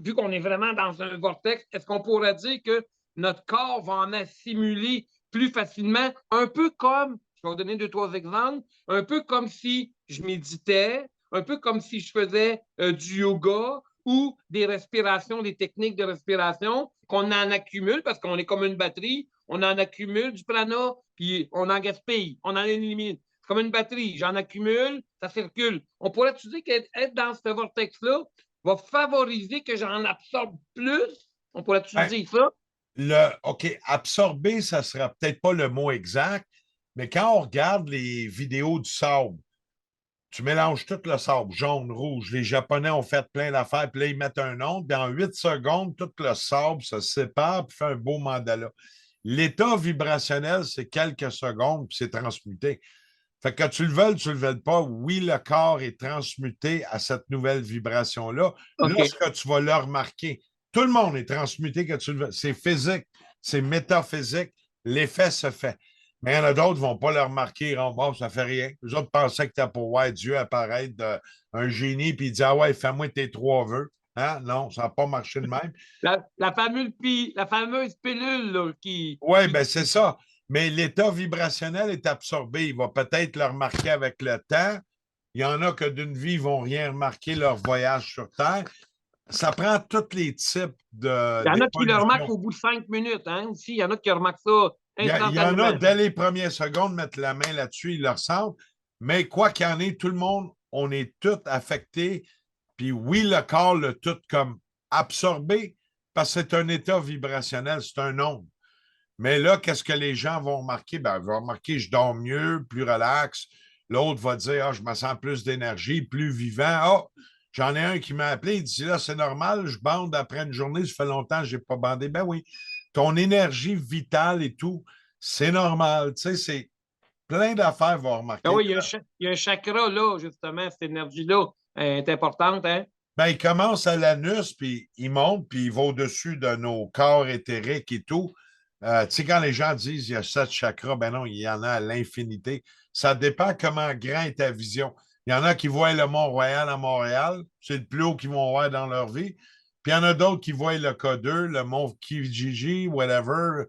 vu qu'on est vraiment dans un vortex, est-ce qu'on pourrait dire que notre corps va en assimiler plus facilement, un peu comme, je vais vous donner deux, trois exemples, un peu comme si je méditais, un peu comme si je faisais du yoga ou des respirations, des techniques de respiration qu'on en accumule parce qu'on est comme une batterie, on en accumule du prana, puis on en gaspille, on en élimine. C'est comme une batterie, j'en accumule, ça circule. On pourrait dire qu'être dans ce vortex-là va favoriser que j'en absorbe plus. On pourrait-tu Ben, dire ça? OK, absorber, ça ne sera peut-être pas le mot exact, mais quand on regarde les vidéos du sable, tu mélanges tout le sable, jaune, rouge. Les Japonais ont fait plein d'affaires, puis là, ils mettent un onde, puis en 8 secondes, tout le sable se sépare, puis fait un beau mandala. L'état vibrationnel, c'est quelques secondes, puis c'est transmuté. Fait que tu le veuilles, tu le veuilles pas, oui, le corps est transmuté à cette nouvelle vibration-là. OK. Lorsque tu vas le remarquer, tout le monde est transmuté que tu le veuilles. C'est physique, c'est métaphysique, l'effet se fait. Mais il y en a d'autres qui ne vont pas le remarquer, ils vont, bon, ça fait rien. Les autres pensaient que tu as pour voir Dieu apparaître un génie, puis il dit, ah ouais, fais-moi tes 3 vœux. Hein? Non, ça n'a pas marché de même. La fameuse pilule là, Oui, ben c'est ça. Mais l'état vibrationnel est absorbé. Il va peut-être le remarquer avec le temps. Il y en a que d'une vie, ils ne vont rien remarquer leur voyage sur Terre. Ça prend tous les types il y en a qui le remarquent d'évolution. au bout de 5 minutes. Hein, aussi, il y en a qui remarquent ça Il y en a, instantanément. dès les premières secondes, mettre la main là-dessus, ils le ressentent. Mais quoi qu'il y en ait, tout le monde, on est tous affectés. Puis oui, le corps l'a tout comme absorbé parce que c'est un état vibrationnel, c'est un onde. Mais là, qu'est-ce que les gens vont remarquer? Ben, ils vont remarquer que je dors mieux, plus relax. L'autre va dire, ah, je me sens plus d'énergie, plus vivant. Ah, j'en ai un qui m'a appelé, il dit, là, c'est normal, je bande après une journée, ça fait longtemps que je n'ai pas bandé. Ben oui, ton énergie vitale et tout, c'est normal. Tu sais, c'est plein d'affaires vont Ah remarquer. oui, il y a un chakra là, justement, cette énergie-là est importante. Hein? Ben, il commence à l'anus, puis il monte, puis il va au-dessus de nos corps éthériques et tout. Tu sais, quand les gens disent il y a 7 chakras, ben non, il y en a à l'infinité. Ça dépend comment grand est ta vision. Il y en a qui voient le Mont-Royal à Montréal, c'est le plus haut qu'ils vont voir dans leur vie. Puis il y en a d'autres qui voient le K2, le Mont Kijiji, whatever,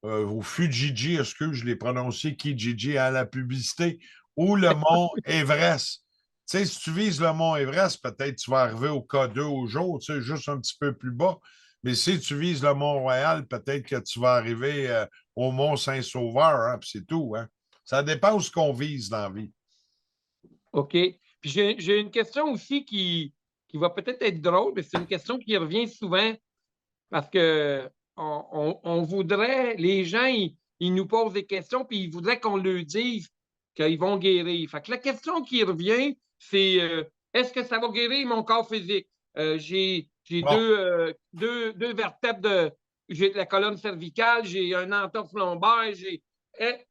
ou Fujiji, excuse, je l'ai prononcé Kijiji à la publicité, ou le Mont Everest. Tu sais, si tu vises le Mont Everest, peut-être tu vas arriver au K2 au jour, tu sais, juste un petit peu plus bas. Mais si tu vises le Mont-Royal, peut-être que tu vas arriver au Mont-Saint-Sauveur, hein, puis c'est tout. Hein. Ça dépend où ce qu'on vise dans la vie. OK. Puis j'ai une question aussi qui va peut-être être drôle, mais c'est une question qui revient souvent parce que on voudrait, les gens, ils nous posent des questions, puis ils voudraient qu'on leur dise qu'ils vont guérir. Fait que la question qui revient, c'est est-ce que ça va guérir mon corps physique? J'ai Bon, deux vertèbres j'ai de la colonne cervicale, j'ai un entorse lombaire,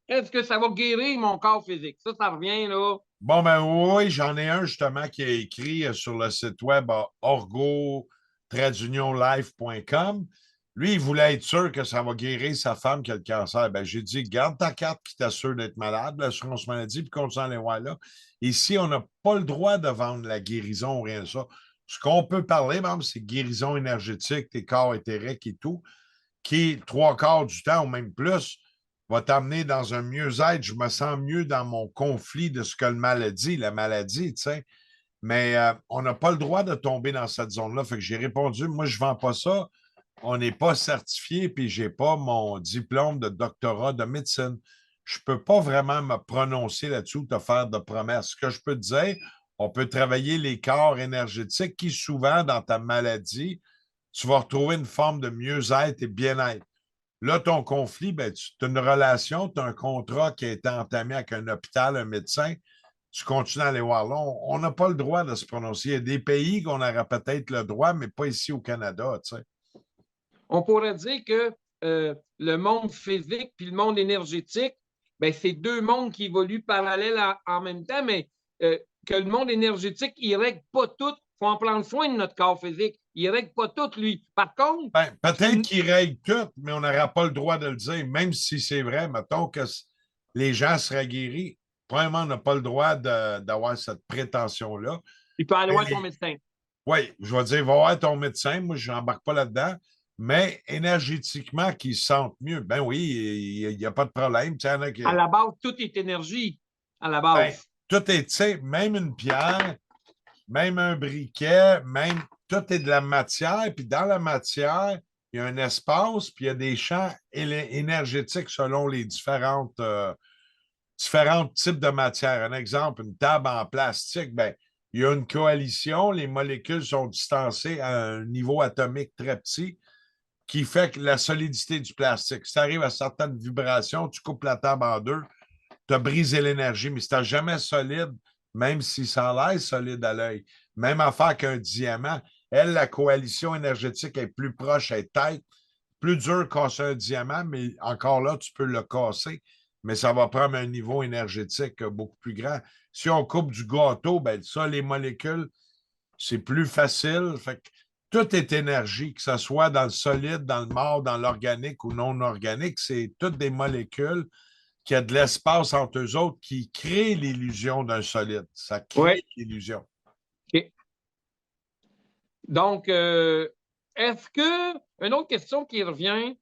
est-ce que ça va guérir mon corps physique? Ça revient là. bon ben oui, j'en ai un justement qui a écrit sur le site web orgo-life.com. Lui, il voulait être sûr que ça va guérir sa femme qui a le cancer. Ben, j'ai dit, garde ta carte qui t'assure d'être malade, l'assurance maladie, puis continue à aller voir là. Ici, on n'a pas le droit de vendre la guérison ou rien de ça. Ce qu'on peut parler, même, c'est guérison énergétique, tes corps éthériques et tout. qui, trois quarts du temps ou même plus, va t'amener dans un mieux-être. Je me sens mieux dans mon conflit de ce que le maladie, la maladie, tu sais. Mais on n'a pas le droit de tomber dans cette zone-là. Fait que j'ai répondu, moi, je ne vends pas ça. On n'est pas certifié, puis je n'ai pas mon diplôme de doctorat de médecine. Je ne peux pas vraiment me prononcer là-dessus ou te faire de promesses. Ce que je peux te dire, on peut travailler les corps énergétiques qui, souvent, dans ta maladie, tu vas retrouver une forme de mieux-être et bien-être. Là, ton conflit, ben, tu as une relation, tu as un contrat qui a été entamé avec un hôpital, un médecin. Tu continues à aller voir là. On n'a pas le droit de se prononcer. Il y a des pays qu'on aurait peut-être le droit, mais pas ici au Canada, tu sais. On pourrait dire que le monde physique puis le monde énergétique, ben, c'est deux mondes qui évoluent parallèles en même temps, mais que le monde énergétique, il ne règle pas tout. Il faut en prendre soin de notre corps physique. Il ne règle pas tout, lui. Par contre, Ben, peut-être qu'il règle tout, mais on n'aura pas le droit de le dire, même si c'est vrai. Mettons que les gens seraient guéris. Premièrement, on n'a pas le droit d'avoir cette prétention-là. il peut aller voir son médecin. Oui, je vais dire, va voir ton médecin. Moi, je n'embarque pas là-dedans. Mais énergétiquement, qu'ils se sentent mieux. Ben oui, il n'y a pas de problème. À la base, tout est énergie. À la Ben, base. tout est, tu sais, même une pierre, même un briquet, même tout est de la matière. Puis dans la matière, il y a un espace, puis il y a des champs énergétiques selon les différents types de matières. Un exemple, une table en plastique, ben, il y a une coalition, les molécules sont distancées à un niveau atomique très petit qui fait que la solidité du plastique. Si tu arrives à certaines vibrations, tu coupes la table en deux, tu as brisé l'énergie, mais si tu n'as jamais solide, même si ça a l'air solide à l'œil, même affaire qu'un diamant, elle, la coalition énergétique est plus proche, elle est tête, plus dur de casser un diamant, mais encore là, tu peux le casser, mais ça va prendre un niveau énergétique beaucoup plus grand. Si on coupe du gâteau, ben ça, les molécules, c'est plus facile. Fait que tout est énergie, que ce soit dans le solide, dans le mort, dans l'organique ou non organique, c'est toutes des molécules qui a de l'espace entre eux autres qui créent l'illusion d'un solide. Ça crée l'illusion. OK. Donc, est-ce que, une autre question qui revient,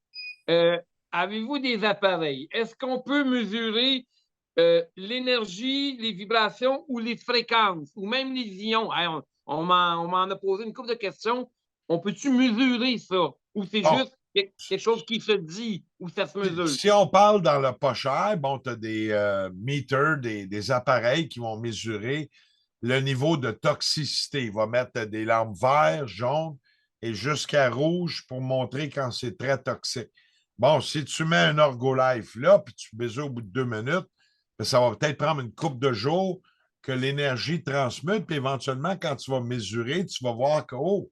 avez-vous des appareils? Est-ce qu'on peut mesurer l'énergie, les vibrations ou les fréquences, ou même les ions? Hey, on m'en a posé une couple de questions. On peut-tu mesurer ça? Ou c'est juste quelque chose qui se dit, ou ça se mesure? Si on parle dans le pas cher, bon, tu as des meters, des appareils qui vont mesurer le niveau de toxicité. Il va mettre des lampes vertes, jaunes et jusqu'à rouge pour montrer quand c'est très toxique. Bon, si tu mets un Orgolife là, puis tu mesures au bout de 2 minutes, ben, ça va peut-être prendre une couple de jours que l'énergie transmute, puis éventuellement, quand tu vas mesurer, tu vas voir que, oh,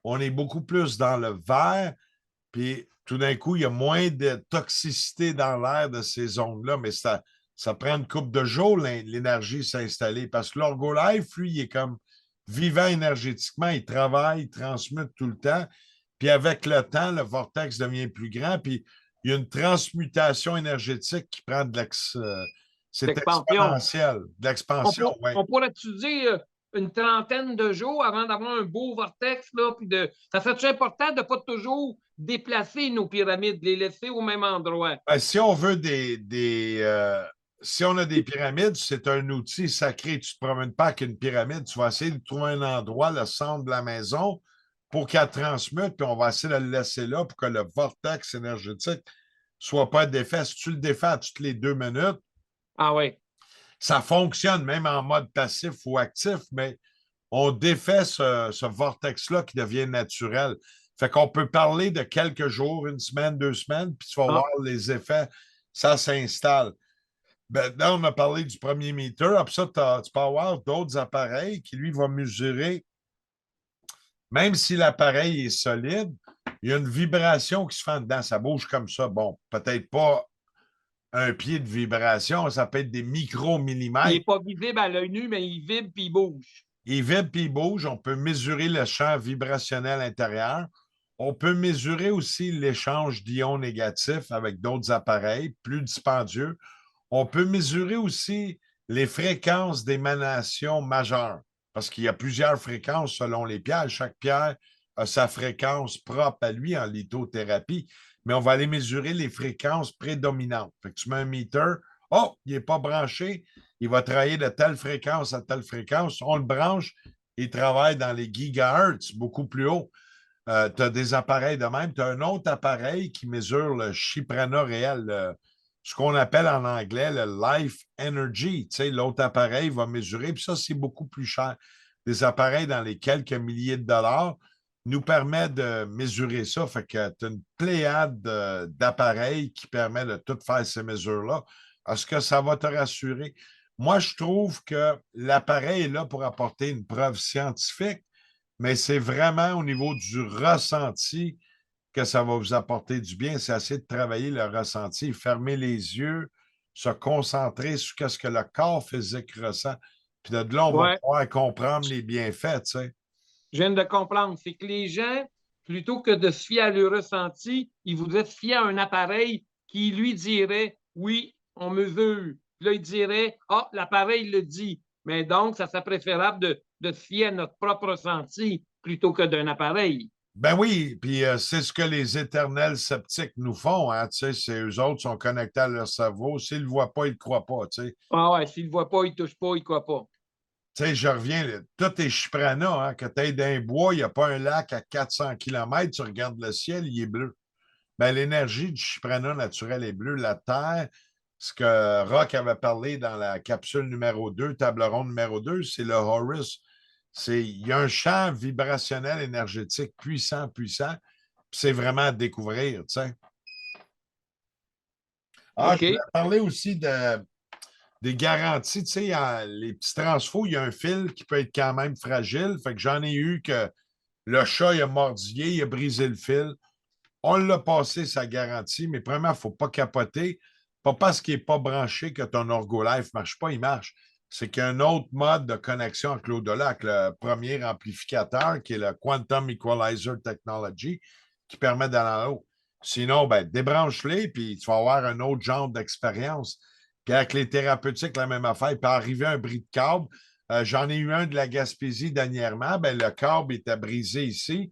on est beaucoup plus dans le vert, puis tout d'un coup, il y a moins de toxicité dans l'air de ces zones-là, mais ça prend une couple de jours, l'énergie s'installer. Parce que l'Orgolife, lui, il est comme vivant énergétiquement, il travaille, il transmute tout le temps. Puis avec le temps, le vortex devient plus grand, puis il y a une transmutation énergétique qui prend c'est exponentiel, de l'expansion, oui. On pourrait-tu dire une trentaine de jours avant d'avoir un beau vortex, là, puis ça serait important de ne pas toujours déplacer nos pyramides, de les laisser au même endroit? Ben, si on veut si on a des pyramides, c'est un outil sacré. Tu ne te promènes pas avec une pyramide. Tu vas essayer de trouver un endroit, le centre de la maison, pour qu'elle transmute, puis on va essayer de le laisser là pour que le vortex énergétique ne soit pas défait. Si tu le défais à toutes les 2 minutes, ah ouais, ça fonctionne même en mode passif ou actif, mais on défait ce vortex-là qui devient naturel. Fait qu'on peut parler de quelques jours, une semaine, 2 semaines, puis tu vas voir les effets, ça s'installe. Ben, là, on a parlé du premier meter. Après ça, tu peux avoir d'autres appareils qui, lui, vont mesurer, même si l'appareil est solide, il y a une vibration qui se fait dedans. Ça bouge comme ça. Bon, peut-être pas un pied de vibration, ça peut être des il micro-millimètres. n'est pas visible à l'œil nu, mais il vibre puis il bouge. Il vibre puis il bouge. On peut mesurer le champ vibrationnel intérieur. On peut mesurer aussi l'échange d'ions négatifs avec d'autres appareils plus dispendieux. On peut mesurer aussi les fréquences d'émanation majeures, parce qu'il y a plusieurs fréquences selon les pierres. Chaque pierre a sa fréquence propre à lui en lithothérapie. mais on va aller mesurer les fréquences prédominantes. Fait que tu mets un meter, oh, il n'est pas branché, il va travailler de telle fréquence à telle fréquence. On le branche, il travaille dans les gigahertz, beaucoup plus haut. Tu as des appareils de même. Tu as un autre appareil qui mesure le Chiprana réel, ce qu'on appelle en anglais le Life Energy. Tu sais, l'autre appareil va mesurer, puis ça, c'est beaucoup plus cher. Des appareils dans les quelques milliers de dollars nous permet de mesurer ça. Fait que tu as une pléiade d'appareils qui permet de tout faire ces mesures-là. Est-ce que ça va te rassurer? Moi, je trouve que l'appareil est là pour apporter une preuve scientifique, mais c'est vraiment au niveau du ressenti que ça va vous apporter du bien. C'est essayer de travailler le ressenti, fermer les yeux, se concentrer sur ce que le corps physique ressent. Puis de là, on va Ouais. pouvoir comprendre les bienfaits, tu sais. Je viens de comprendre. C'est que les gens, plutôt que de se fier à leur ressenti, ils voudraient se fier à un appareil qui lui dirait oui, on mesure. Puis là, il dirait ah, l'appareil le dit. Mais donc, ça serait préférable de se fier à notre propre ressenti plutôt que d'un appareil. Ben oui, puis c'est ce que les éternels sceptiques nous font, hein, tu sais, c'est eux autres sont connectés à leur cerveau. S'ils ne le voient pas, ils ne croient pas, tu sais. Ah ouais, s'il ne voit pas, il ne touche pas, il ne croit pas. Tu sais, je reviens, là, tout est Chiprana, hein, que tu ailles d'un bois, il n'y a pas un lac à 400 kilomètres, tu regardes le ciel, il est bleu. Ben, l'énergie du Chiprana naturel est bleue. La Terre, ce que Rock avait parlé dans la capsule numéro 2, table ronde numéro 2, c'est le Horus. Il y a un champ vibrationnel énergétique puissant, puissant. C'est vraiment à découvrir, tu sais. Ah, je voulais OK. parler aussi des garanties. Tu sais, les petits transfos, il y a un fil qui peut être quand même fragile. Fait que j'en ai eu que le chat, il a mordillé, il a brisé le fil. On l'a passé, sa garantie, mais premièrement, il ne faut pas capoter. Pas parce qu'il n'est pas branché que ton Orgolife ne marche pas, il marche. C'est qu'il y a un autre mode de connexion avec l'au-delà, avec le premier amplificateur, qui est le Quantum Equalizer Technology, qui permet d'aller en haut. Sinon, ben, débranche-les, puis tu vas avoir un autre genre d'expérience. Puis avec les thérapeutiques, la même affaire. Il peut arriver un bris de câble. J'en ai eu un de la Gaspésie dernièrement. Ben, le câble était brisé ici.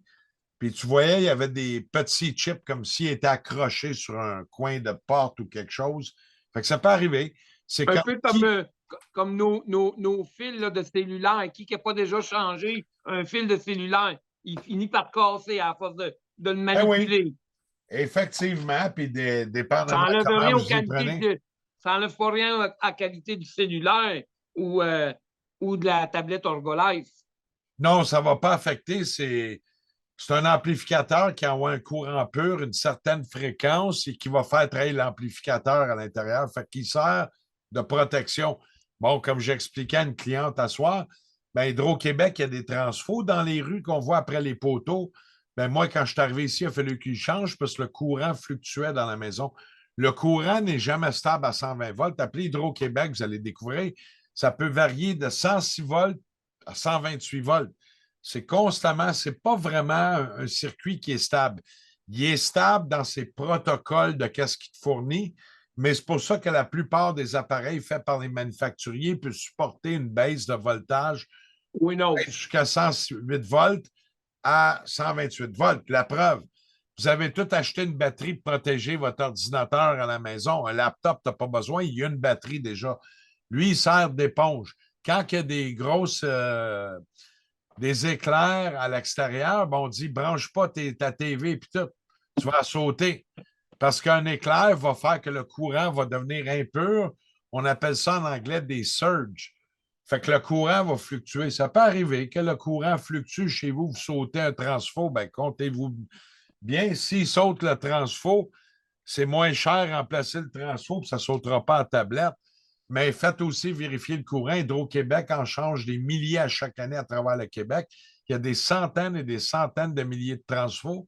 Puis tu voyais, il y avait des petits chips comme s'ils étaient accrochés sur un coin de porte ou quelque chose. Fait que ça peut arriver. C'est Un quand peu comme nos fils là, de cellulaire. Qui n'a pas déjà changé un fil de cellulaire? Il finit par casser à force de le ben oui, manipuler. effectivement, puis Ça dépendamment n'enlève comment rien aux vous y qualités prenez. ça n'enlève pas rien à la qualité du cellulaire ou de la tablette Orgolife. Non, ça ne va pas affecter. C'est un amplificateur qui envoie un courant pur, une certaine fréquence et qui va faire travailler l'amplificateur à l'intérieur. Fait qu'il sert de protection. Bon, comme j'expliquais à une cliente à soir, ben, Hydro-Québec, il y a des transfos dans les rues qu'on voit après les poteaux. Ben, moi, quand je suis arrivé ici, il a fallu qu'il change parce que le courant fluctuait dans la maison. Le courant n'est jamais stable à 120 volts. Appelez Hydro-Québec, vous allez découvrir, ça peut varier de 106 volts à 128 volts. C'est constamment, c'est pas vraiment un circuit qui est stable. Il est stable dans ses protocoles de qu'est-ce qu'il te fournit, mais c'est pour ça que la plupart des appareils faits par les manufacturiers peuvent supporter une baisse de voltage Ou une autre. jusqu'à 108 volts à 128 volts. La preuve, vous avez tout acheté une batterie pour protéger votre ordinateur à la maison. Un laptop, tu n'as pas besoin, il y a une batterie déjà. Lui, il sert d'éponge. Quand il y a des grosses des éclairs à l'extérieur, bon, on dit branche pas ta TV et tout. Tu vas sauter. Parce qu'un éclair va faire que le courant va devenir impur. On appelle ça en anglais des surges. Fait que le courant va fluctuer. Ça peut arriver que le courant fluctue chez vous, vous sautez un transfo, ben comptez-vous bien. S'il saute le transfo, c'est moins cher remplacer le transfo, puis ça ne sautera pas à tablette. Mais faites aussi vérifier le courant. Hydro-Québec en change des milliers à chaque année à travers le Québec. Il y a des centaines et des centaines de milliers de transfos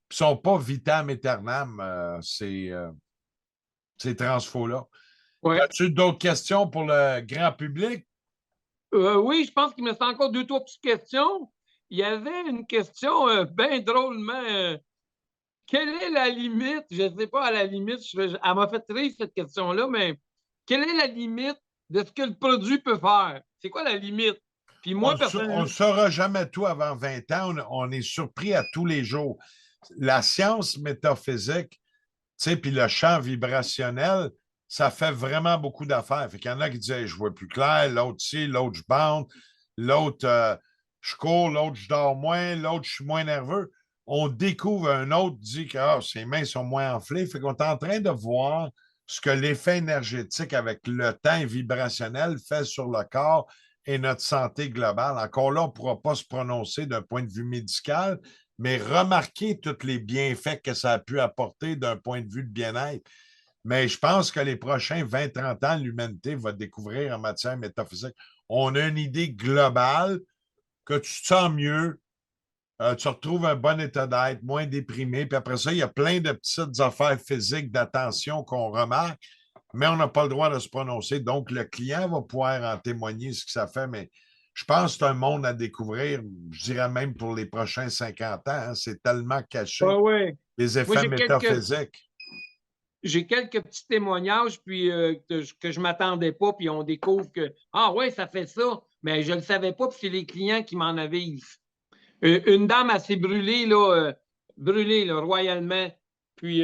qui ne sont pas vitam aeternam, ces transfos-là. Ouais. As-tu d'autres questions pour le grand public? Oui, je pense qu'il me reste encore deux, trois petites questions. Il y avait une question bien drôlement. Quelle est la limite? Je ne sais pas, à la limite, elle m'a fait rire cette question-là, mais quelle est la limite de ce que le produit peut faire? C'est quoi la limite? Puis On moi, ne personnellement, saura jamais tout avant 20 ans. On est surpris à tous les jours. La science métaphysique sais, puis le champ vibrationnel, ça fait vraiment beaucoup d'affaires. Fait qu'il y en a qui disaient, je vois plus clair, l'autre ci, l'autre je bande, l'autre je cours, l'autre je dors moins, l'autre je suis moins nerveux. On découvre un autre dit que ses mains sont moins enflées. Fait qu'on est en train de voir ce que l'effet énergétique avec le temps vibrationnel fait sur le corps et notre santé globale. Encore là, on ne pourra pas se prononcer d'un point de vue médical, mais remarquer tous les bienfaits que ça a pu apporter d'un point de vue de bien-être. Mais je pense que les prochains 20-30 ans, l'humanité va découvrir en matière métaphysique. On a une idée globale que tu te sens mieux, tu retrouves un bon état d'être, moins déprimé. Puis après ça, il y a plein de petites affaires physiques d'attention qu'on remarque, mais on n'a pas le droit de se prononcer. Donc, le client va pouvoir en témoigner ce que ça fait, mais je pense que c'est un monde à découvrir, je dirais même pour les prochains 50 ans. Hein. C'est tellement caché, Ouais, ouais. les Moi, effets métaphysiques. j'ai quelques petits témoignages puis, que je ne m'attendais pas, puis on découvre que, ah ouais, ça fait ça, mais je ne le savais pas, puis c'est les clients qui m'en avisent. Une dame, elle s'est brûlée là, royalement, puis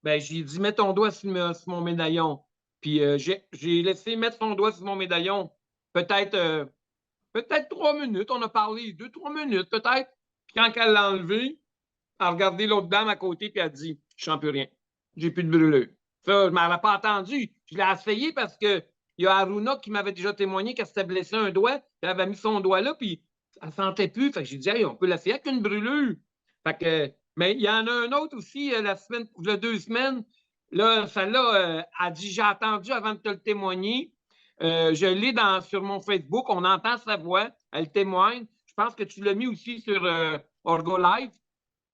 ben, j'ai dit, mets ton doigt sur mon médaillon. Puis j'ai laissé mettre son doigt sur mon médaillon peut-être peut-être 3 minutes. On a parlé 2, 3 minutes peut-être. Puis quand elle l'a enlevé, elle a regardé l'autre dame à côté puis elle a dit, je sens plus rien. J'ai plus de brûlure. Ça, je ne m'avais pas entendu. Je l'ai essayé parce que il y a Aruna qui m'avait déjà témoigné qu'elle s'était blessée un doigt. Elle avait mis son doigt là, puis elle ne sentait plus. Fait que j'ai dit, hey, on peut l'essayer avec une brûlure. Fait que, mais il y en a un autre aussi, la semaine, il y a 2 semaines. Là, celle-là, a dit, j'ai attendu avant de te le témoigner. Je l'ai sur mon Facebook. On entend sa voix. Elle témoigne. Je pense que tu l'as mis aussi sur Orgo Live.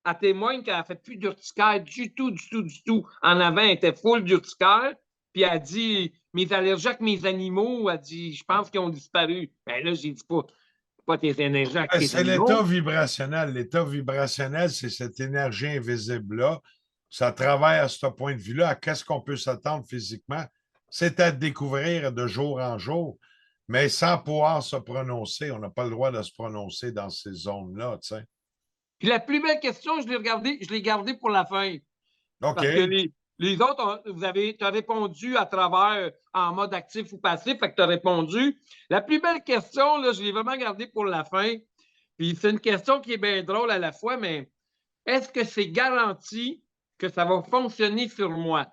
Elle témoigne qu'elle ne fait plus d'urticaire du tout, du tout, du tout. En avant, elle était full d'urticaire. Puis elle dit, mes allergies avec mes animaux, elle dit, je pense qu'ils ont disparu. Ben là, j'ai dit pas tes allergies avec tes C'est l'état animaux. vibrationnel. L'état vibrationnel, c'est cette énergie invisible-là. Ça travaille à ce point de vue-là. À qu'est-ce qu'on peut s'attendre physiquement? C'est à découvrir de jour en jour, mais sans pouvoir se prononcer. On n'a pas le droit de se prononcer dans ces zones-là. Tu sais. Puis la plus belle question, je l'ai gardée pour la fin. OK. Parce que les autres, tu as répondu à travers en mode actif ou passif, fait que tu as répondu. La plus belle question, là, je l'ai vraiment gardée pour la fin. Puis c'est une question qui est bien drôle à la fois, mais est-ce que c'est garanti que ça va fonctionner sur moi?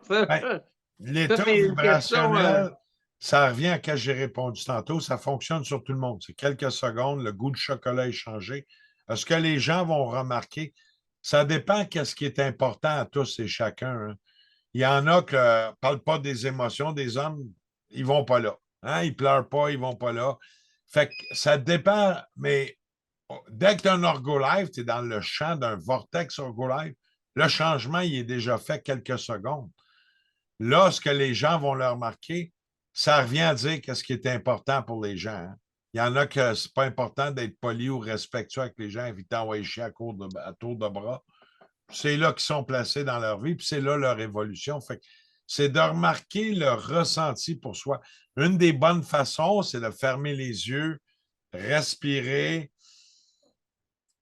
Ça, Ben, ça, l'état c'est une question. vibrationnel, ça revient à ce que j'ai répondu tantôt. Ça fonctionne sur tout le monde. C'est quelques secondes, le goût du chocolat est changé. Est-ce que les gens vont remarquer? Ça dépend de ce qui est important à tous et chacun. Hein. Il y en a qui ne parlent pas des émotions des hommes, ils ne vont pas là. Hein? Ils ne pleurent pas, ils ne vont pas là. Fait que ça dépend, mais dès que tu as un Orgo Live, tu es dans le champ d'un vortex Orgo Live, le changement, il est déjà fait quelques secondes. Là, ce que les gens vont leur marquer, ça revient à dire qu'est-ce qui est important pour les gens. Hein. Il y en a que c'est pas important d'être poli ou respectueux avec les gens, évitant à chier à tour de bras. C'est là qu'ils sont placés dans leur vie, puis c'est là leur évolution. Fait que c'est de remarquer le ressenti pour soi. Une des bonnes façons, c'est de fermer les yeux, respirer,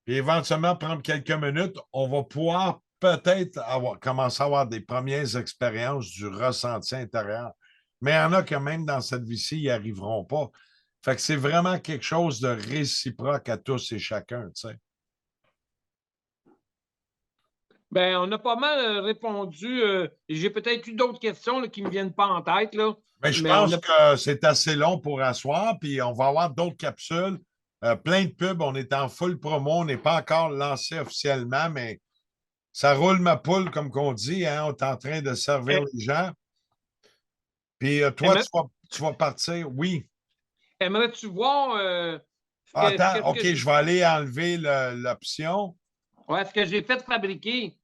puis éventuellement prendre quelques minutes. On va pouvoir peut-être commencer à avoir des premières expériences du ressenti intérieur. Mais il y en a que même dans cette vie-ci, ils n'y arriveront pas. Fait que c'est vraiment quelque chose de réciproque à tous et chacun, tu sais. Ben, on a pas mal répondu. J'ai peut-être eu d'autres questions là, qui ne me viennent pas en tête, là, Mais je mais on pense a. que c'est assez long pour asseoir, puis on va avoir d'autres capsules, plein de pubs. On est en full promo, on n'est pas encore lancé officiellement, mais ça roule ma poule, comme qu'on dit. Hein? On est en train de servir Eh, les gens. Puis toi, aima- tu vas partir. Oui. Aimerais-tu voir Ah, attends, ce que OK, je vais aller enlever l'option. ouais, ce que j'ai fait fabriquer?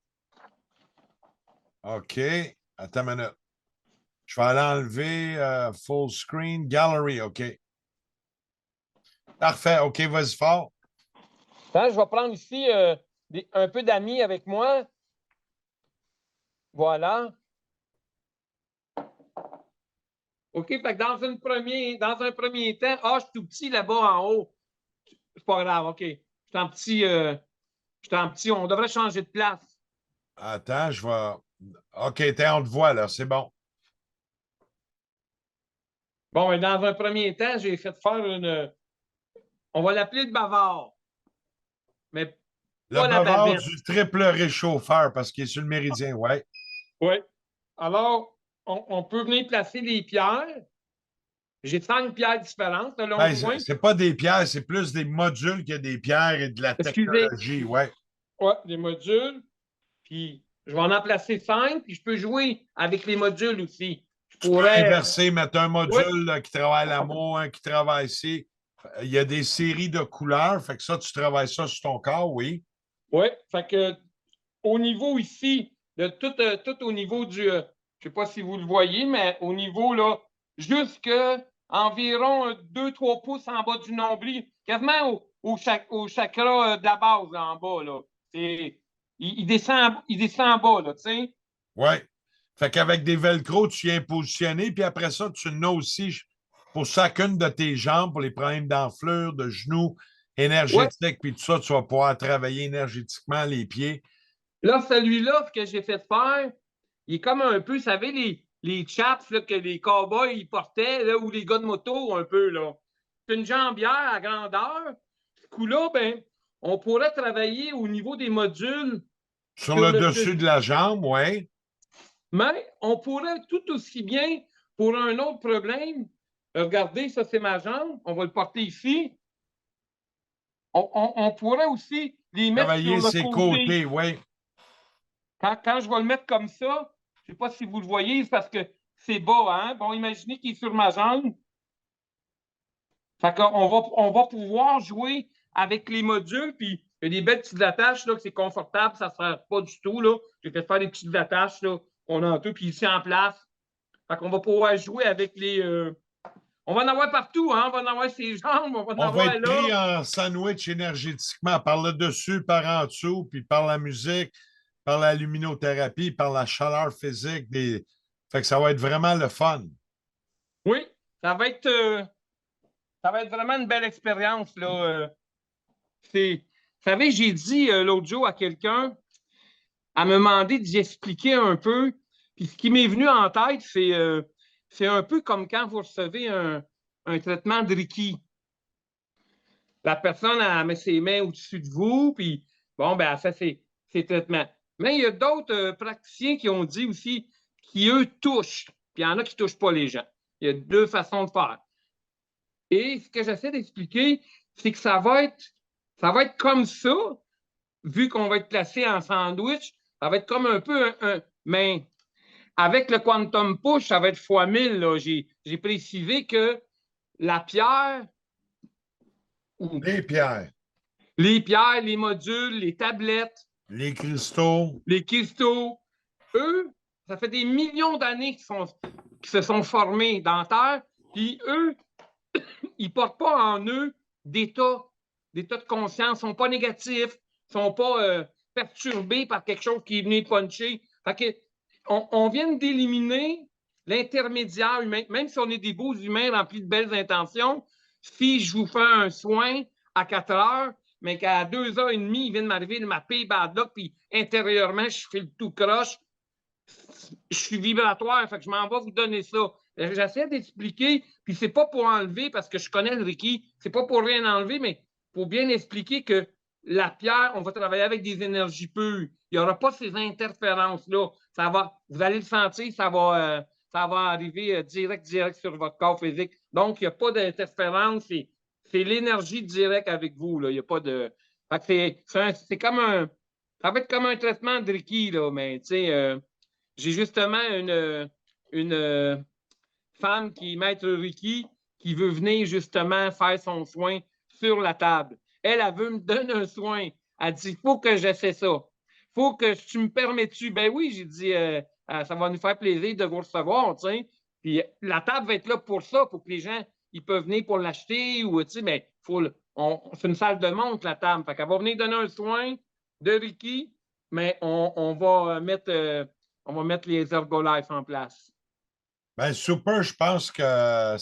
OK. Attends une minute. Je vais aller enlever full screen gallery. OK. Parfait. OK, vas-y fort. Attends, je vais prendre ici un peu d'amis avec moi. Voilà. OK, fait que dans un premier temps, je suis tout petit là-bas en haut. C'est pas grave, OK. Je suis en petit, on devrait changer de place. Attends, je vais. OK, on te voit, là. C'est bon. Bon, et dans un premier temps, j'ai fait faire on va l'appeler le bavard, mais Le pas la bavard bavette. du triple réchauffeur parce qu'il est sur le méridien, ouais. Oui. Alors, on peut venir placer les pierres. J'ai 5 pierres différentes, le long Ben, joint. c'est pas des pierres, c'est plus des modules que des pierres et de la Excusez. technologie, ouais. Ouais, des modules. Puis, je vais en placer 5, puis je peux jouer avec les modules aussi. Je Tu peux pourrais. inverser, mettre un Oui, module là, qui travaille l'amour, un qui travaille ici. Il y a des séries de couleurs, fait que ça, tu travailles ça sur ton corps, oui. oui. Fait que, au niveau ici, de tout au niveau je ne sais pas si vous le voyez, mais au niveau, là, jusque environ 2-3 pouces en bas du nombril, quasiment au chakra de la base, là, en bas, là. Il descend en bas, là, tu sais. Oui. Fait qu'avec des velcro, tu viens positionner, puis après ça, tu en as aussi pour chacune de tes jambes, pour les problèmes d'enflure, de genoux, Ouais. énergétiques, puis tout ça, tu vas pouvoir travailler énergétiquement les pieds. Là, celui-là, ce que j'ai fait faire, il est comme un peu, vous savez, les chaps là, que les cowboys ils portaient, là, ou les gars de moto, un peu, là. C'est une jambière à grandeur. Ce coup-là, ben, on pourrait travailler au niveau des modules Sur sur le le dessus de dessus. la jambe, oui. Mais on pourrait tout aussi bien, pour un autre problème, regardez, ça c'est ma jambe, on va le porter ici. On pourrait aussi les mettre sur Travailler le ses côté. côtés, oui. Quand je vais le mettre comme ça, je ne sais pas si vous le voyez, c'est parce que c'est bas, hein? Bon, imaginez qu'il est sur ma jambe. Fait qu'on va pouvoir jouer avec les modules, puis il y a des belles petites attaches, là, que c'est confortable, ça ne sert pas du tout, là. J'ai fait faire des petites attaches, là, on a un peu, puis ici en place. Fait qu'on va pouvoir jouer avec on va en avoir partout, hein? On va en avoir ses jambes, on va en On va avoir être là. pris en sandwich énergétiquement par le dessus, par en dessous, puis par la musique, par la luminothérapie, par la chaleur physique. Fait que ça va être vraiment le fun. Oui, ça va être, euh, ça va être vraiment une belle expérience, là. Vous savez, j'ai dit l'autre jour à quelqu'un, à me demander d'y expliquer un peu. Puis ce qui m'est venu en tête, c'est un peu comme quand vous recevez un traitement de Reiki. La personne elle met ses mains au-dessus de vous, puis bon, ben, elle fait ses traitements. Mais il y a d'autres praticiens qui ont dit aussi qui, eux, touchent. Puis il y en a qui ne touchent pas les gens. Il y a 2 façons de faire. Et ce que j'essaie d'expliquer, c'est que ça va être comme ça, vu qu'on va être placé en sandwich, ça va être comme un peu mais avec le quantum push, ça va être fois 1000. Là. J'ai précisé que la pierre, ou Les pierres, les pierres, les modules, les tablettes, les cristaux, les cristaux, eux, ça fait des millions d'années qu'ils se sont formés dans la Terre, puis eux, ils ne portent pas en eux d'état, d'état de conscience, ils ne sont pas négatifs, ils ne sont pas perturbés par quelque chose qui est venu puncher. Fait que, on vient d'éliminer l'intermédiaire humain, même si on est des beaux humains remplis de belles intentions, si je vous fais un soin à 4 heures, mais qu'à 2 heures et demie, il vient de m'arriver de ma paix bad luck, puis intérieurement, je fais le tout croche, je suis vibratoire, fait que je m'en vais vous donner ça. J'essaie d'expliquer, puis c'est pas pour enlever, parce que je connais le Reiki, c'est pas pour rien enlever, mais pour bien expliquer que la pierre, on va travailler avec des énergies pures. Il n'y aura pas ces interférences-là. Vous allez le sentir, ça va arriver direct sur votre corps physique. Donc, il n'y a pas d'interférence, c'est l'énergie directe avec vous. Là. Il n'y a pas de. Fait que c'est comme ça va être comme un traitement de Reiki, là, mais tu sais, j'ai justement une femme qui est maître Reiki qui veut venir justement faire son soin sur la table. Elle veut me donner un soin. Elle dit, il faut que j'essaie ça. Il faut que tu me permets-tu. Ben oui, j'ai dit, ça va nous faire plaisir de vous recevoir, tu sais. Puis la table va être là pour ça, pour que les gens, ils peuvent venir pour l'acheter ou, tu sais, mais c'est une salle de montre, la table. Fait qu'elle va venir donner un soin de Reiki, mais on va mettre les Ergolife en place. ben super, je pense que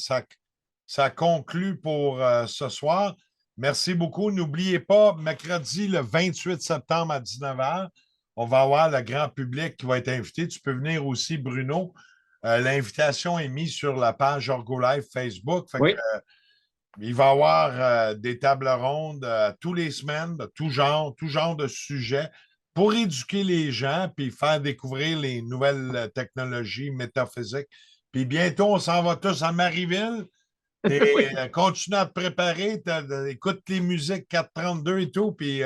ça conclut pour ce soir. Merci beaucoup. N'oubliez pas, mercredi le 28 septembre à 19h, on va avoir le grand public qui va être invité. Tu peux venir aussi, Bruno. L'invitation est mise sur la page Orgo Live Facebook. Fait que, Oui. il va y avoir des tables rondes tous les semaines de tout genre de sujets pour éduquer les gens puis faire découvrir les nouvelles technologies métaphysiques. Puis bientôt, on s'en va tous à Marieville. Oui. Continue à te préparer. Écoute les musiques 432 et tout. Puis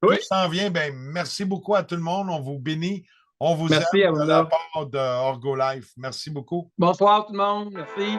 tout Oui. s'en vient. Ben, merci beaucoup à tout le monde. On vous bénit. On vous aime Merci à vous de la là. part de Orgo Life. Merci beaucoup. Bonsoir tout le monde. Merci.